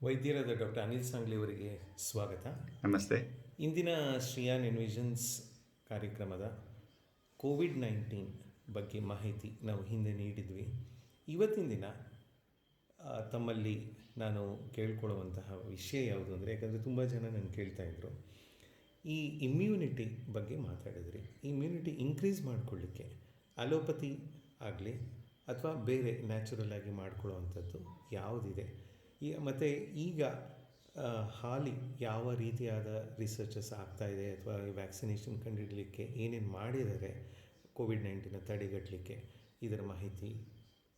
ವೈದ್ಯರಾದ doctor Anil Sangli ಅವರಿಗೆ ಸ್ವಾಗತ. ನಮಸ್ತೆ. ಇಂದಿನ ಶ್ರೀಯಾನ್ ಎನ್ವಿಷನ್ಸ್ ಕಾರ್ಯಕ್ರಮದ ಕೋವಿಡ್-19 ಬಗ್ಗೆ ಮಾಹಿತಿ ನಾವು ಹಿಂದೆ ನೀಡಿದ್ವಿ. ಇವತ್ತಿನ ದಿನ ತಮ್ಮಲ್ಲಿ ನಾನು ಕೇಳ್ಕೊಳ್ಳುವಂತಹ ವಿಷಯ ಯಾವುದು ಅಂದರೆ, ಯಾಕಂದರೆ ತುಂಬ ಜನ ನಾನು ಕೇಳ್ತಾಯಿದ್ರು, ಈ ಇಮ್ಯುನಿಟಿ ಬಗ್ಗೆ ಮಾತಾಡಿದ್ರಿ. ಇಮ್ಯುನಿಟಿ ಇನ್ಕ್ರೀಸ್ ಮಾಡಿಕೊಳ್ಳಿಕ್ಕೆ ಅಲೋಪತಿ ಆಗಲಿ ಅಥವಾ ಬೇರೆ ನ್ಯಾಚುರಲ್ ಆಗಿ ಮಾಡ್ಕೊಳ್ಳುವಂಥದ್ದು ಯಾವುದಿದೆ, ಮತ್ತು ಈಗ ಹಾಲಿ ಯಾವ ರೀತಿಯಾದ ರಿಸರ್ಚಸ್ ಆಗ್ತಾಯಿದೆ ಅಥವಾ ವ್ಯಾಕ್ಸಿನೇಷನ್ ಕಂಡುಹಿಡಲಿಕ್ಕೆ ಏನೇನು ಮಾಡಿದ್ದಾರೆ ಕೋವಿಡ್-19 ತಡೆಗಟ್ಟಲಿಕ್ಕೆ, ಇದರ ಮಾಹಿತಿ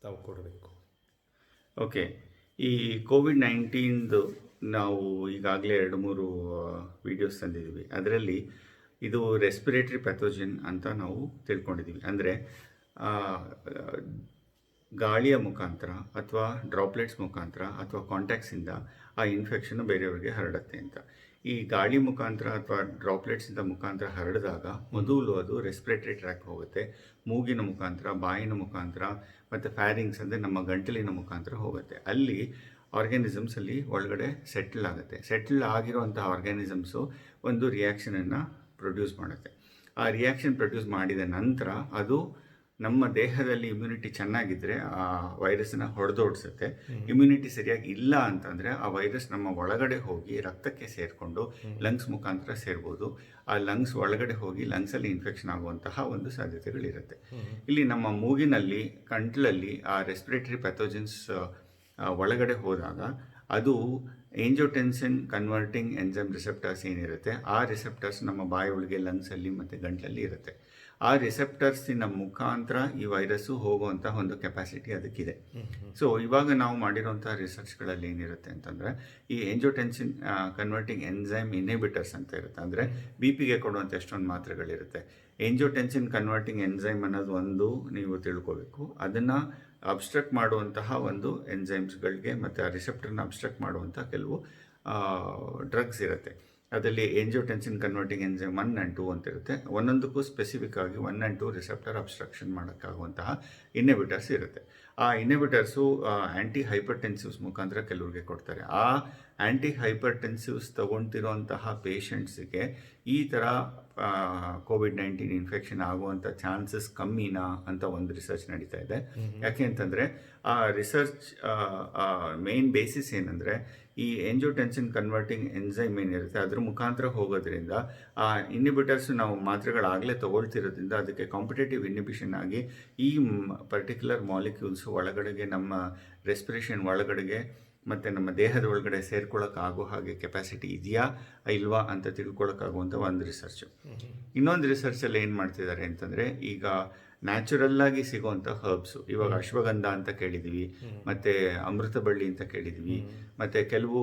ತಾವು ಕೊಡಬೇಕು. ಓಕೆ, ಈ ಕೋವಿಡ್-19 ನಾವು ಈಗಾಗಲೇ 2-3 ವೀಡಿಯೋಸ್ ತಂದಿದ್ದೀವಿ. ಅದರಲ್ಲಿ ಇದು ರೆಸ್ಪಿರೇಟರಿ ಪ್ಯಾಥೋಜನ್ ಅಂತ ನಾವು ತಿಳ್ಕೊಂಡಿದ್ದೀವಿ. ಅಂದರೆ ಗಾಳಿಯ ಮುಖಾಂತರ ಅಥವಾ ಡ್ರಾಪ್ಲೆಟ್ಸ್ ಮುಖಾಂತರ ಅಥವಾ ಕಾಂಟ್ಯಾಕ್ಟ್ಸಿಂದ ಆ ಇನ್ಫೆಕ್ಷನ್ ಬೇರೆಯವರಿಗೆ ಹರಡುತ್ತೆ ಅಂತ. ಈ ಗಾಳಿ ಮುಖಾಂತರ ಅಥವಾ ಡ್ರಾಪ್ಲೆಟ್ಸಿಂದ ಮುಖಾಂತರ ಹರಡಿದಾಗ ಮೊದಲು ಅದು ರೆಸ್ಪಿರೇಟರಿ ಟ್ರ್ಯಾಕ್ ಹೋಗುತ್ತೆ, ಮೂಗಿನ ಮುಖಾಂತರ, ಬಾಯಿನ ಮುಖಾಂತರ ಮತ್ತು ಫ್ಯಾರಿಂಗ್ಸ್ ಅಂದರೆ ನಮ್ಮ ಗಂಟಲಿನ ಮುಖಾಂತರ ಹೋಗುತ್ತೆ. ಅಲ್ಲಿ ಆರ್ಗ್ಯಾನಿಸಮ್ಸಲ್ಲಿ ಒಳಗಡೆ ಸೆಟ್ಲ್ ಆಗಿರುವಂಥ ಆರ್ಗ್ಯಾನಿಸಮ್ಸು ಒಂದು ರಿಯಾಕ್ಷನನ್ನು ಪ್ರೊಡ್ಯೂಸ್ ಮಾಡುತ್ತೆ. ಆ ರಿಯಾಕ್ಷನ್ ಪ್ರೊಡ್ಯೂಸ್ ಮಾಡಿದ ನಂತರ ಅದು ನಮ್ಮ ದೇಹದಲ್ಲಿ ಇಮ್ಯುನಿಟಿ ಚೆನ್ನಾಗಿದ್ದರೆ ಆ ವೈರಸ್ನ ಹೊಡೆದೋಡಿಸುತ್ತೆ. ಇಮ್ಯುನಿಟಿ ಸರಿಯಾಗಿ ಇಲ್ಲ ಅಂತಂದರೆ ಆ ವೈರಸ್ ನಮ್ಮ ಒಳಗಡೆ ಹೋಗಿ ರಕ್ತಕ್ಕೆ ಸೇರಿಕೊಂಡು ಲಂಗ್ಸ್ ಮುಖಾಂತರ ಸೇರ್ಬೋದು. ಆ ಲಂಗ್ಸ್ ಒಳಗಡೆ ಹೋಗಿ ಲಂಗ್ಸಲ್ಲಿ ಇನ್ಫೆಕ್ಷನ್ ಆಗುವಂತಹ ಒಂದು ಸಾಧ್ಯತೆಗಳಿರುತ್ತೆ. ಇಲ್ಲಿ ನಮ್ಮ ಮೂಗಿನಲ್ಲಿ, ಕಂಟ್ಲಲ್ಲಿ ಆ ರೆಸ್ಪಿರೇಟರಿ ಪ್ಯಾಥೋಜನ್ಸ್ ಒಳಗಡೆ ಹೋದಾಗ ಅದು ಏಂಜಿಯೋಟೆನ್ಸಿನ್ ಕನ್ವರ್ಟಿಂಗ್ ಎಂಜೈಮ್ ರಿಸೆಪ್ಟರ್ಸ್ ಏನಿರುತ್ತೆ, ಆ ರಿಸೆಪ್ಟರ್ಸ್ ನಮ್ಮ ಬಾಯಿಯೊಳಗೆ, ಲಂಗ್ಸಲ್ಲಿ ಮತ್ತು ಗಂಟಲಲ್ಲಿ ಇರುತ್ತೆ. ಆ ರಿಸೆಪ್ಟರ್ಸಿನ ಮುಖಾಂತರ ಈ ವೈರಸ್ಸು ಹೋಗುವಂಥ ಒಂದು ಕೆಪಾಸಿಟಿ ಅದಕ್ಕಿದೆ. ಸೊ ಇವಾಗ ನಾವು ಮಾಡಿರೋಂಥ ರಿಸರ್ಚ್ಗಳಲ್ಲಿ ಏನಿರುತ್ತೆ ಅಂತಂದರೆ, ಈ ಏಂಜಿಯೋಟೆನ್ಸಿನ್ ಕನ್ವರ್ಟಿಂಗ್ ಎಂಜೈಮ್ ಇನ್ಹಿಬಿಟರ್ಸ್ ಅಂತ ಇರುತ್ತೆ. ಅಂದರೆ BP-ಗೆ ಕೊಡುವಂಥ ಎಷ್ಟೊಂದು ಮಾತ್ರೆಗಳಿರುತ್ತೆ. ಏಂಜಿಯೋಟೆನ್ಸಿನ್ ಕನ್ವರ್ಟಿಂಗ್ ಎಂಜೈಮ್ ಅನ್ನೋದು ಒಂದು ನೀವು ತಿಳ್ಕೋಬೇಕು. ಅದನ್ನು ಅಬ್ಸ್ಟ್ರಕ್ಟ್ ಮಾಡುವಂತಹ ಒಂದು ಎಂಜೈಮ್ಸ್ಗಳಿಗೆ ಮತ್ತು ಆ ರಿಸೆಪ್ಟರ್ನ ಅಬ್ಸ್ಟ್ರಕ್ಟ್ ಮಾಡುವಂಥ ಕೆಲವು ಡ್ರಗ್ಸ್ ಇರುತ್ತೆ. ಅದರಲ್ಲಿ ಏಂಜಿಯೋಟೆನ್ಸಿನ್ ಕನ್ವರ್ಟಿಂಗ್ ಎಂಜೈಮ್ 1 and 2 ಅಂತ ಇರುತ್ತೆ. ಒಂದೊಂದಕ್ಕೂ ಸ್ಪೆಸಿಫಿಕ್ ಆಗಿ 1 and 2 ರಿಸೆಪ್ಟರ್ ಅಬ್ಸ್ಟ್ರಕ್ಷನ್ ಮಾಡೋಕ್ಕಾಗುವಂತಹ ಇನ್ಹಿಬಿಟರ್ಸ್ ಇರುತ್ತೆ. ಆ ಇನ್ಹಿಬಿಟರ್ಸು ಆ್ಯಂಟಿ ಹೈಪರ್ಟೆನ್ಸಿವ್ಸ್ ಮುಖಾಂತರ ಕೆಲವ್ರಿಗೆ ಕೊಡ್ತಾರೆ. ಆ ಆ್ಯಂಟಿ ಹೈಪರ್ಟೆನ್ಸಿವ್ಸ್ ತೊಗೊಳ್ತಿರೋಂತಹ ಪೇಷಂಟ್ಸಿಗೆ ಈ ಥರ ಕೋವಿಡ್-19 ಇನ್ಫೆಕ್ಷನ್ ಆಗುವಂಥ ಚಾನ್ಸಸ್ ಕಮ್ಮಿನಾ ಅಂತ ಒಂದು ರಿಸರ್ಚ್ ನಡೀತಾ ಇದೆ. ಯಾಕೆ ಅಂತಂದರೆ ಆ ರಿಸರ್ಚ್ ಮೇನ್ ಬೇಸಿಸ್ ಏನಂದರೆ, ಈ ಏಂಜಿಯೋಟೆನ್ಸಿನ್ ಕನ್ವರ್ಟಿಂಗ್ ಎಂಜೈಮ್ ಏನಿರುತ್ತೆ ಅದ್ರ ಮುಖಾಂತರ ಹೋಗೋದ್ರಿಂದ ಆ ಇನ್ಹಿಬಿಟರ್ಸ್ ನಾವು ಮಾತ್ರೆಗಳಾಗಲೇ ತೊಗೊಳ್ತಿರೋದ್ರಿಂದ ಅದಕ್ಕೆ ಕಾಂಪಿಟೇಟಿವ್ ಇನ್ಹಿಬಿಷನ್ ಆಗಿ ಈ ಪರ್ಟಿಕ್ಯುಲರ್ ಮಾಲಿಕ್ಯೂಲ್ಸ್ ಒಳಗಡೆಗೆ, ನಮ್ಮ ರೆಸ್ಪಿರೇಷನ್ ಒಳಗಡೆಗೆ ಮತ್ತು ನಮ್ಮ ದೇಹದ ಒಳಗಡೆ ಸೇರ್ಕೊಳ್ಳೋಕ್ಕಾಗೋ ಹಾಗೆ ಕೆಪಾಸಿಟಿ ಇದೆಯಾ ಇಲ್ವಾ ಅಂತ ತಿಳ್ಕೊಳ್ಳೋಕ್ಕಾಗುವಂಥ ಒಂದು ರಿಸರ್ಚು. ಇನ್ನೊಂದು ರಿಸರ್ಚಲ್ಲಿ ಏನು ಮಾಡ್ತಿದ್ದಾರೆ ಅಂತಂದರೆ, ಈಗ ನ್ಯಾಚುರಲ್ಲಾಗಿ ಸಿಗೋವಂಥ ಹರ್ಬ್ಸು, ಇವಾಗ ಅಶ್ವಗಂಧ ಅಂತ ಕೇಳಿದ್ವಿ, ಮತ್ತು ಅಮೃತ ಬಳ್ಳಿ ಅಂತ ಕೇಳಿದ್ವಿ, ಮತ್ತು ಕೆಲವು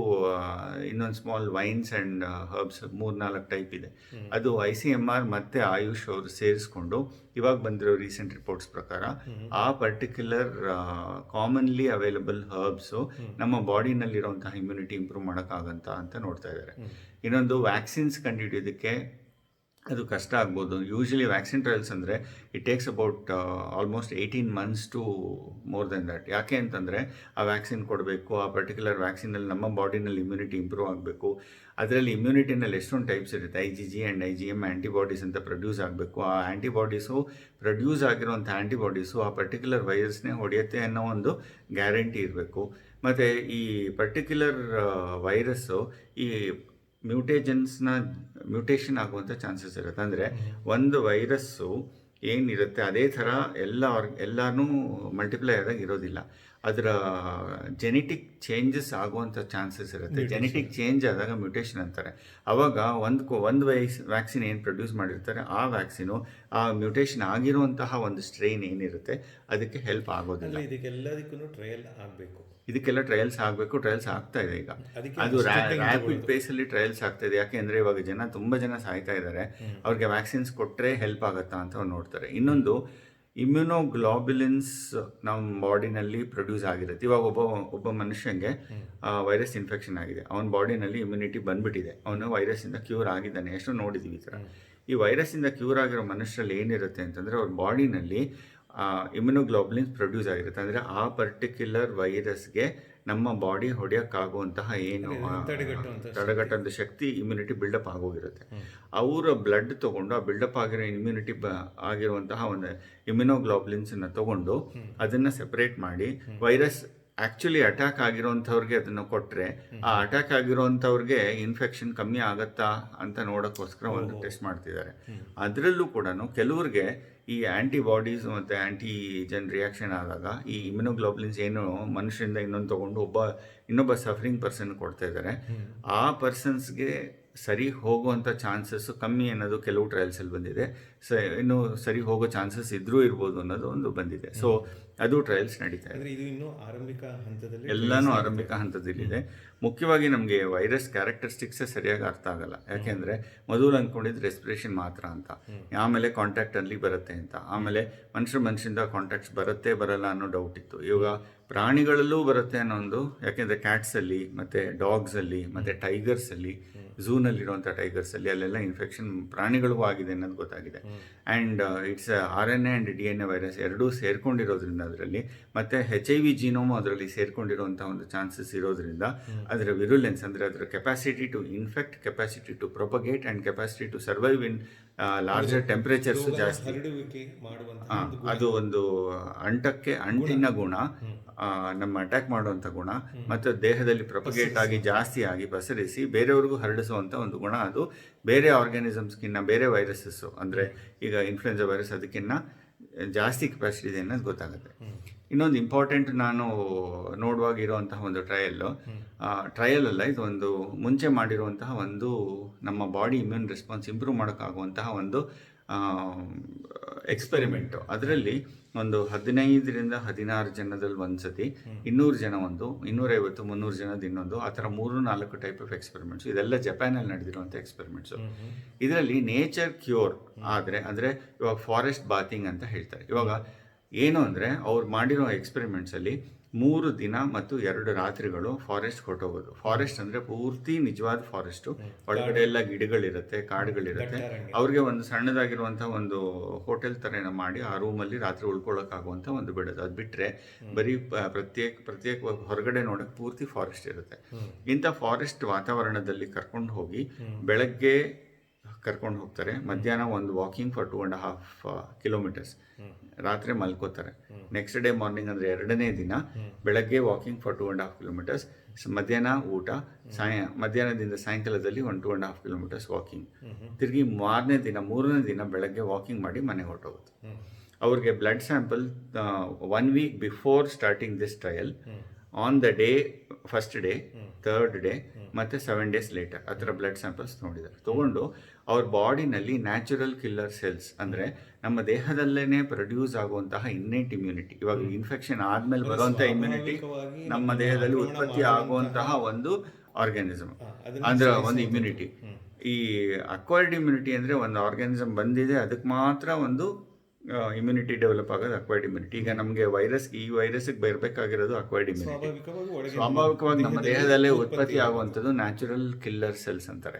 ಇನ್ನೊಂದು small vines and herbs 3-4 type ಇದೆ. ಅದು ICMR ಮತ್ತು ಆಯುಷ್ ಅವರು ಸೇರಿಸ್ಕೊಂಡು ಇವಾಗ ಬಂದಿರೋ ರೀಸೆಂಟ್ ರಿಪೋರ್ಟ್ಸ್ ಪ್ರಕಾರ ಆ ಪರ್ಟಿಕ್ಯುಲರ್ ಕಾಮನ್ಲಿ ಅವೈಲಬಲ್ ಹರ್ಬ್ಸು ನಮ್ಮ ಬಾಡಿನಲ್ಲಿರೋಂತಹ ಇಮ್ಯುನಿಟಿ ಇಂಪ್ರೂವ್ ಮಾಡೋಕ್ಕಾಗಂತ ಅಂತ ನೋಡ್ತಾ ಇದ್ದಾರೆ. ಇನ್ನೊಂದು ವ್ಯಾಕ್ಸಿನ್ಸ್ ಕಂಡುಹಿಡಿಯೋದಕ್ಕೆ ಅದು ಕಷ್ಟ ಆಗ್ಬೋದು. ಯೂಶ್ವಲಿ ವ್ಯಾಕ್ಸಿನ್ ಟ್ರಯಲ್ಸ್ ಅಂದರೆ it takes about almost 18 months to more than that. ಯಾಕೆ ಅಂತಂದರೆ ಆ ವ್ಯಾಕ್ಸಿನ್ ಕೊಡಬೇಕು, ಆ ಪರ್ಟಿಕ್ಯುಲರ್ ವ್ಯಾಕ್ಸಿನಲ್ಲಿ ನಮ್ಮ ಬಾಡಿನಲ್ಲಿ ಇಮ್ಯುನಿಟಿ ಇಂಪ್ರೂವ್ ಆಗಬೇಕು. ಅದರಲ್ಲಿ ಇಮ್ಯುನಿಟಿನಲ್ಲಿ ಎಷ್ಟೊಂದು ಟೈಪ್ಸ್ ಇರುತ್ತೆ, IgG ಆ್ಯಂಡ್ IgM ಆ್ಯಂಟಿಬಾಡೀಸ್ ಅಂತ ಪ್ರೊಡ್ಯೂಸ್ ಆಗಬೇಕು. ಆ ಆ್ಯಂಟಿಬಾಡೀಸು ಪ್ರೊಡ್ಯೂಸ್ ಆಗಿರುವಂಥ ಆ್ಯಂಟಿಬಾಡೀಸು ಆ ಪರ್ಟಿಕ್ಯುಲರ್ ವೈರಸ್ನೇ ಹೊಡೆಯುತ್ತೆ ಅನ್ನೋ ಒಂದು ಗ್ಯಾರಂಟಿ ಇರಬೇಕು. ಮತ್ತು ಈ ಪರ್ಟಿಕ್ಯುಲರ್ ವೈರಸ್ಸು ಈ ಮ್ಯೂಟೇಷನ್ ಆಗುವಂಥ ಚಾನ್ಸಸ್ ಇರುತ್ತೆ. ಅಂದರೆ ಒಂದು ವೈರಸ್ಸು ಏನಿರುತ್ತೆ ಅದೇ ಥರ ಎಲ್ಲನೂ ಮಲ್ಟಿಪ್ಲೈ ಆದಾಗ ಇರೋದಿಲ್ಲ. ಅದರ ಜೆನೆಟಿಕ್ ಚೇಂಜಸ್ ಆಗುವಂಥ ಚಾನ್ಸಸ್ ಇರುತ್ತೆ. ಜೆನೆಟಿಕ್ ಚೇಂಜ್ ಆದಾಗ ಮ್ಯೂಟೇಷನ್ ಅಂತಾರೆ. ಆವಾಗ ಒಂದು ವ್ಯಾಕ್ಸಿನ್ ಏನು ಪ್ರೊಡ್ಯೂಸ್ ಮಾಡಿರ್ತಾರೆ ಆ ವ್ಯಾಕ್ಸಿನು ಆ ಮ್ಯೂಟೇಷನ್ ಆಗಿರುವಂತಹ ಒಂದು ಸ್ಟ್ರೈನ್ ಏನಿರುತ್ತೆ ಅದಕ್ಕೆ ಹೆಲ್ಪ್ ಆಗೋದಿಲ್ಲ. ಇದಕ್ಕೆಲ್ಲ ಟ್ರಯಲ್ಸ್ ಆಗಬೇಕು. ಟ್ರಯಲ್ಸ್ ಆಗ್ತಾ ಇದೆ ಈಗ. ಅದು ರ್ಯಾಪಿಡ್ ಪೇಸಲ್ಲಿ ಟ್ರಯಲ್ಸ್ ಆಗ್ತಾ ಇದೆ. ಯಾಕೆ ಅಂದರೆ ಇವಾಗ ತುಂಬ ಜನ ಸಾಯ್ತಾ ಇದ್ದಾರೆ. ಅವ್ರಿಗೆ ವ್ಯಾಕ್ಸಿನ್ಸ್ ಕೊಟ್ಟರೆ ಹೆಲ್ಪ್ ಆಗುತ್ತಾ ಅಂತ ಅವ್ರು ನೋಡ್ತಾರೆ. ಇನ್ನೊಂದು, ಇಮ್ಯುನೋಗ್ಲೋಬ್ಯುಲಿನ್ಸ್ ನಮ್ಮ ಬಾಡಿನಲ್ಲಿ ಪ್ರೊಡ್ಯೂಸ್ ಆಗಿರುತ್ತೆ. ಇವಾಗ ಒಬ್ಬ ಮನುಷ್ಯನಿಗೆ ವೈರಸ್ ಇನ್ಫೆಕ್ಷನ್ ಆಗಿದೆ, ಅವನ ಬಾಡಿನಲ್ಲಿ ಇಮ್ಯುನಿಟಿ ಬಂದ್ಬಿಟ್ಟಿದೆ, ಅವನು ವೈರಸ್ಸಿಂದ ಕ್ಯೂರ್ ಆಗಿದ್ದಾನೆ. ಎಷ್ಟು ನೋಡಿದ್ದೀವಿ ಈ ಥರ. ಈ ವೈರಸ್ಸಿಂದ ಕ್ಯೂರ್ ಆಗಿರೋ ಮನುಷ್ಯರಲ್ಲಿ ಏನಿರುತ್ತೆ ಅಂತಂದರೆ, ಅವ್ರ ಬಾಡಿನಲ್ಲಿ ಇಮ್ಯುನೋಗ್ಲೋಬುಲಿನ್ಸ್ ಪ್ರೊಡ್ಯೂಸ್ ಆಗಿರುತ್ತೆ. ಅಂದರೆ ಆ ಪರ್ಟಿಕ್ಯುಲರ್ ವೈರಸ್ಗೆ ನಮ್ಮ ಬಾಡಿ ಹೊಡೆಯೋಕ್ಕಾಗುವಂತಹ ಏನು ತಡೆಗಟ್ಟುವಂಥ ಶಕ್ತಿ ಇಮ್ಯುನಿಟಿ ಬಿಲ್ಡಪ್ ಆಗೋಗಿರುತ್ತೆ. ಅವರ ಬ್ಲಡ್ ತೊಗೊಂಡು ಆ ಬಿಲ್ಡಪ್ ಆಗಿರೋ ಇಮ್ಯುನಿಟಿ ಆಗಿರುವಂತಹ ಒಂದು ಇಮ್ಯುನೋಗ್ಲೋಬುಲಿನ್ಸನ್ನು ತೊಗೊಂಡು ಅದನ್ನು ಸೆಪರೇಟ್ ಮಾಡಿ ವೈರಸ್ ಆ್ಯಕ್ಚುಲಿ ಅಟ್ಯಾಕ್ ಆಗಿರೋಂಥವ್ರಿಗೆ ಅದನ್ನು ಕೊಟ್ಟರೆ ಆ ಅಟ್ಯಾಕ್ ಆಗಿರೋಂಥವ್ರಿಗೆ ಇನ್ಫೆಕ್ಷನ್ ಕಮ್ಮಿ ಆಗುತ್ತಾ ಅಂತ ನೋಡೋಕ್ಕೋಸ್ಕರ ಒಂದು ಟೆಸ್ಟ್ ಮಾಡ್ತಿದ್ದಾರೆ. ಅದರಲ್ಲೂ ಕೂಡ ಕೆಲವ್ರಿಗೆ ಈ ಆ್ಯಂಟಿಬಾಡೀಸ್ ಮತ್ತು ಆ್ಯಂಟಿಜನ್ ರಿಯಾಕ್ಷನ್ ಆದಾಗ ಈ ಇಮ್ಯುನೋಗ್ಲೋಬುಲಿನ್ಸ್ ಏನು ಮನುಷ್ಯರಿಂದ ಇನ್ನೊಂದು ತೊಗೊಂಡು ಇನ್ನೊಬ್ಬ ಸಫರಿಂಗ್ ಪರ್ಸನ್ ಕೊಡ್ತಾ ಇದ್ದಾರೆ, ಆ ಪರ್ಸನ್ಸ್ಗೆ ಸರಿ ಹೋಗುವಂಥ ಚಾನ್ಸಸ್ಸು ಕಮ್ಮಿ ಅನ್ನೋದು ಕೆಲವು ಟ್ರಯಲ್ಸಲ್ಲಿ ಬಂದಿದೆ. ಇನ್ನು ಸರಿ ಹೋಗೋ ಚಾನ್ಸಸ್ ಇದ್ರೂ ಇರ್ಬೋದು ಅನ್ನೋದು ಒಂದು ಬಂದಿದೆ. ಸೊ ಅದು ಟ್ರಯಲ್ಸ್ ನಡೀತಾ ಇದೆ. ಇದು ಇನ್ನೂ ಆರಂಭಿಕ ಹಂತದಲ್ಲಿ, ಎಲ್ಲನೂ ಆರಂಭಿಕ ಹಂತದಲ್ಲಿದೆ. ಮುಖ್ಯವಾಗಿ ನಮಗೆ ವೈರಸ್ ಕ್ಯಾರೆಕ್ಟರಿಸ್ಟಿಕ್ಸೇ ಸರಿಯಾಗಿ ಅರ್ಥ ಆಗಲ್ಲ. ಯಾಕೆಂದರೆ ಮೊದಲು ಅಂದ್ಕೊಂಡಿದ್ದು ರೆಸ್ಪಿರೇಷನ್ ಮಾತ್ರ ಅಂತ, ಆಮೇಲೆ ಕಾಂಟ್ಯಾಕ್ಟಲ್ಲಿ ಬರುತ್ತೆ ಅಂತ, ಆಮೇಲೆ ಮನುಷ್ಯರಿಂದ ಕಾಂಟ್ಯಾಕ್ಟ್ಸ್ ಬರುತ್ತೆ ಬರಲ್ಲ ಅನ್ನೋ ಡೌಟ್ ಇತ್ತು. ಇವಾಗ ಪ್ರಾಣಿಗಳಲ್ಲೂ ಬರುತ್ತೆ ಅನ್ನೋ ಒಂದು, ಯಾಕೆಂದರೆ ಕ್ಯಾಟ್ಸಲ್ಲಿ ಮತ್ತು ಡಾಗ್ಸಲ್ಲಿ ಮತ್ತು ಟೈಗರ್ಸಲ್ಲಿ, ಝೂನಲ್ಲಿರುವಂಥ ಟೈಗರ್ಸಲ್ಲಿ ಅಲ್ಲೆಲ್ಲ ಇನ್ಫೆಕ್ಷನ್ ಪ್ರಾಣಿಗಳಿಗೂ ಆಗಿದೆ ಅನ್ನೋದು ಗೊತ್ತಾಗಿದೆ. And it's RNA and DNA virus ಎರಡೂ ಸೇರ್ಕೊಂಡಿರೋದ್ರಿಂದ ಅದರಲ್ಲಿ, ಮತ್ತು HIV ಜೀನೋಮು ಅದರಲ್ಲಿ ಸೇರ್ಕೊಂಡಿರುವಂಥ ಒಂದು ಚಾನ್ಸಸ್ ಇರೋದ್ರಿಂದ ಅದರ ವಿರುಲೆನ್ಸ್ ಅಂದರೆ ಅದರ capacity to infect, capacity to propagate and capacity to survive in larger temperatures ಜಾಸ್ತಿ. ಅದು ಒಂದು ಅಂಟಿನ ಗುಣ, ನಮ್ಮ ಅಟ್ಯಾಕ್ ಮಾಡುವಂಥ ಗುಣ, ಮತ್ತು ದೇಹದಲ್ಲಿ ಪ್ರೊಪಗೇಟ್ ಆಗಿ ಜಾಸ್ತಿ ಆಗಿ ಪಸರಿಸಿ ಬೇರೆಯವ್ರಿಗೂ ಹರಡಿಸುವಂಥ ಒಂದು ಗುಣ. ಅದು ಬೇರೆ ಆರ್ಗ್ಯಾನಿಸಮ್ಸ್ಗಿನ್ನ, ಬೇರೆ ವೈರಸಸ್ಸು ಅಂದರೆ ಈಗ ಇನ್ಫ್ಲುಯೆನ್ಸಾ ವೈರಸ್ ಅದಕ್ಕಿಂತ ಜಾಸ್ತಿ ಕೆಪಾಸಿಟಿ ಇದೆ ಅನ್ನೋದು ಗೊತ್ತಾಗುತ್ತೆ. ಇನ್ನೊಂದು ಇಂಪಾರ್ಟೆಂಟ್ ನಾನು ನೋಡುವಾಗ ಇರುವಂತಹ ಒಂದು ಟ್ರಯಲ್ ಅಲ್ಲ, ಇದು ಒಂದು ಮುಂಚೆ ಮಾಡಿರುವಂತಹ ಒಂದು ನಮ್ಮ ಬಾಡಿ ಇಮ್ಯೂನ್ ರೆಸ್ಪಾನ್ಸ್ ಇಂಪ್ರೂವ್ ಮಾಡೋಕ್ಕಾಗುವಂತಹ ಒಂದು ಎಕ್ಸ್ಪೆರಿಮೆಂಟು. ಅದರಲ್ಲಿ ಒಂದು 15ರಿಂದ 16 ಜನದಲ್ಲಿ ಒಂದು ಸತಿ, 200 ಜನ ಒಂದು, 250-300 ಜನದ ಇನ್ನೊಂದು, ಆ ಥರ 3-4 ಟೈಪ್ ಆಫ್ ಎಕ್ಸ್ಪೆರಿಮೆಂಟ್ಸು. ಇದೆಲ್ಲ ಜಪಾನಲ್ಲಿ ನಡೆದಿರುವಂಥ ಎಕ್ಸ್ಪೆರಿಮೆಂಟ್ಸು. ಇದರಲ್ಲಿ ನೇಚರ್ ಕ್ಯೂರ್ ಆದರೆ, ಅಂದರೆ ಇವಾಗ ಫಾರೆಸ್ಟ್ ಬಾತಿಂಗ್ ಅಂತ ಹೇಳ್ತಾರೆ. ಇವಾಗ ಏನು ಅಂದರೆ ಅವ್ರು ಮಾಡಿರೋ ಎಕ್ಸ್ಪೆರಿಮೆಂಟ್ಸಲ್ಲಿ 3 ದಿನ ಮತ್ತು 2 ರಾತ್ರಿಗಳು ಫಾರೆಸ್ಟ್ ಹೊರಟೋಗೋದು. ಫಾರೆಸ್ಟ್ ಅಂದರೆ ಪೂರ್ತಿ ನಿಜವಾದ ಫಾರೆಸ್ಟು, ಒಳಗಡೆ ಎಲ್ಲ ಗಿಡಗಳಿರುತ್ತೆ, ಕಾಡುಗಳಿರುತ್ತೆ. ಅವ್ರಿಗೆ ಒಂದು ಸಣ್ಣದಾಗಿರುವಂಥ ಒಂದು ಹೋಟೆಲ್ ಥರ ಮಾಡಿ ಆ ರೂಮಲ್ಲಿ ರಾತ್ರಿ ಉಳ್ಕೊಳ್ಳೋಕ್ಕಾಗುವಂಥ ಒಂದು ಬಿಡೋದು. ಅದು ಬಿಟ್ಟರೆ ಬರೀ ಪ್ರತ್ಯೇಕ ಹೊರಗಡೆ ನೋಡೋಕ್ಕೆ ಪೂರ್ತಿ ಫಾರೆಸ್ಟ್ ಇರುತ್ತೆ. ಇಂಥ ಫಾರೆಸ್ಟ್ ವಾತಾವರಣದಲ್ಲಿ ಕರ್ಕೊಂಡು ಹೋಗಿ ಬೆಳಗ್ಗೆ ಕರ್ಕೊಂಡು ಹೋಗ್ತಾರೆ, ಮಧ್ಯಾಹ್ನ ಒಂದು ವಾಕಿಂಗ್ ಫಾರ್ 2.5 ಕಿಲೋಮೀಟರ್ಸ್, ರಾತ್ರಿ ಮಲ್ಕೋತಾರೆ. ನೆಕ್ಸ್ಟ್ ಡೇ ಮಾರ್ನಿಂಗ್ ಅಂದರೆ 2ನೇ ದಿನ ಬೆಳಗ್ಗೆ ವಾಕಿಂಗ್ ಫಾರ್ 2.5 ಕಿಲೋಮೀಟರ್ಸ್, ಮಧ್ಯಾಹ್ನ ಊಟ, ಮಧ್ಯಾಹ್ನದಿಂದ ಸಾಯಂಕಾಲದಲ್ಲಿ 2.5 ಕಿಲೋಮೀಟರ್ಸ್ ವಾಕಿಂಗ್, ತಿರುಗಿ 3ನೇ ದಿನ ಬೆಳಗ್ಗೆ ವಾಕಿಂಗ್ ಮಾಡಿ ಮನೆಗೆ ಹೊರಟೋಗುತ್ತೆ. ಅವ್ರಿಗೆ blood sample 1 weak before starting this trial, on the day, first day, 3rd day ಮತ್ತು 7 ಡೇಸ್ ಲೇಟರ್ ಆ ಥರ ಬ್ಲಡ್ ಸ್ಯಾಂಪಲ್ಸ್ ತೊಗೊಂಡು ಅವ್ರ ಬಾಡಿನಲ್ಲಿ ನ್ಯಾಚುರಲ್ ಕಿಲ್ಲರ್ ಸೆಲ್ಸ್, ಅಂದರೆ ನಮ್ಮ ದೇಹದಲ್ಲೇ ಪ್ರೊಡ್ಯೂಸ್ ಆಗುವಂತಹ ಇನ್ನೇಟ್ ಇಮ್ಯುನಿಟಿ, ಇವಾಗ ಇನ್ಫೆಕ್ಷನ್ ಆದಮೇಲೆ ಬರುವಂಥ ಇಮ್ಯುನಿಟಿ ನಮ್ಮ ದೇಹದಲ್ಲಿ ಉತ್ಪತ್ತಿ ಆಗುವಂತಹ ಒಂದು ಆರ್ಗ್ಯಾನಿಸಮ್, ಅಂದರೆ ಒಂದು ಇಮ್ಯುನಿಟಿ. ಈ ಅಕ್ವೈರ್ಡ್ ಇಮ್ಯುನಿಟಿ ಅಂದರೆ ಒಂದು ಆರ್ಗ್ಯಾನಿಸಮ್ ಬಂದಿದೆ ಅದಕ್ಕೆ ಮಾತ್ರ ಒಂದು ಇಮ್ಯುನಿಟಿ ಡೆವಲಪ್ ಆಗೋದು ಅಕ್ವೈರ್ಡ್ ಇಮ್ಯುನಿಟಿ. ಈಗ ನಮಗೆ ಈ ವೈರಸ್ಗೆ ಬರಬೇಕಾಗಿರೋದು ಅಕ್ವೈರ್ಡ್ ಇಮ್ಯುನಿಟಿ. ಸ್ವಾಭಾವಿಕವಾಗಿ ನಮ್ಮ ದೇಹದಲ್ಲೇ ಉತ್ಪತ್ತಿ ಆಗುವಂಥದ್ದು ನ್ಯಾಚುರಲ್ ಕಿಲ್ಲರ್ ಸೆಲ್ಸ್ ಅಂತಾರೆ.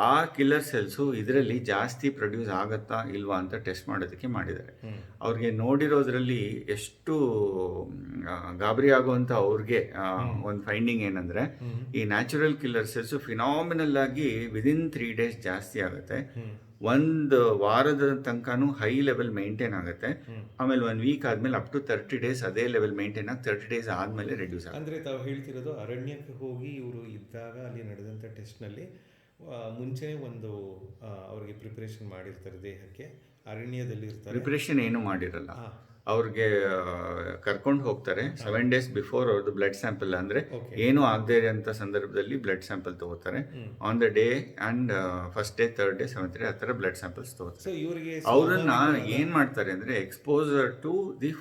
ಆ ಕಿಲ್ಲರ್ ಸೆಲ್ಸು ಇದರಲ್ಲಿ ಜಾಸ್ತಿ ಪ್ರೊಡ್ಯೂಸ್ ಆಗುತ್ತಾ ಇಲ್ವಾ ಅಂತ ಟೆಸ್ಟ್ ಮಾಡೋದಕ್ಕೆ ಮಾಡಿದ್ದಾರೆ. ಅವ್ರಿಗೆ ನೋಡಿರೋದ್ರಲ್ಲಿ ಎಷ್ಟು ಗಾಬರಿ ಆಗುವಂಥ ಅವ್ರಿಗೆ ಒಂದು ಫೈಂಡಿಂಗ್ ಏನಂದರೆ, ಈ ನ್ಯಾಚುರಲ್ ಕಿಲ್ಲರ್ ಸೆಲ್ಸು ಫಿನಾಮಿನಲ್ ಆಗಿ ವಿದಿನ್ 3 ಡೇಸ್ ಜಾಸ್ತಿ ಆಗುತ್ತೆ. 1 ವಾರದ ತನಕನೂ ಹೈ ಲೆವೆಲ್ ಮೇಂಟೈನ್ ಆಗುತ್ತೆ. ಆಮೇಲೆ 1 ವೀಕ್ ಆದಮೇಲೆ ಅಪ್ ಟು 30 ಡೇಸ್ ಅದೇ ಲೆವೆಲ್ ಮೇಂಟೈನ್ ಆಗಿ 30 ಡೇಸ್ ಆದಮೇಲೆ ರೆಡ್ಯೂಸ್ ಆಗುತ್ತೆ. ಅಂದರೆ ತಾವು ಹೇಳ್ತಿರೋದು ಅರಣ್ಯಕ್ಕೆ ಹೋಗಿ ಇವರು ಇದ್ದಾಗ ಅಲ್ಲಿ ನಡೆದಂಥ ಟೆಸ್ಟ್ನಲ್ಲಿ ಮುಂಚೆ ಒಂದು ಅವ್ರಿಗೆ ಪ್ರಿಪ್ರೇಷನ್ ಮಾಡಿರ್ತಾರೆ ದೇಹಕ್ಕೆ, ಅರಣ್ಯದಲ್ಲಿ ಇರ್ತಾರೆ, ಪ್ರಿಪ್ರೇಷನ್ ಏನು ಮಾಡಿರಲ್ಲ. ಅವ್ರಿಗೆ ಕರ್ಕೊಂಡು ಹೋಗ್ತಾರೆ 7 ಡೇಸ್ ಬಿಫೋರ್ ಅವ್ರದ್ದು ಬ್ಲಡ್ ಸ್ಯಾಂಪಲ್, ಅಂದರೆ ಏನೂ ಆಗದೆ ಇರೋಂಥ ಸಂದರ್ಭದಲ್ಲಿ ಬ್ಲಡ್ ಸ್ಯಾಂಪಲ್ ತಗೋತಾರೆ. On the day and first day, 3rd day, 7th day ಆ ಥರ ಬ್ಲಡ್ ಸ್ಯಾಂಪಲ್ಸ್ ತಗೋತಾರೆ. ಅವ್ರನ್ನ ಏನು ಮಾಡ್ತಾರೆ ಅಂದರೆ exposure to the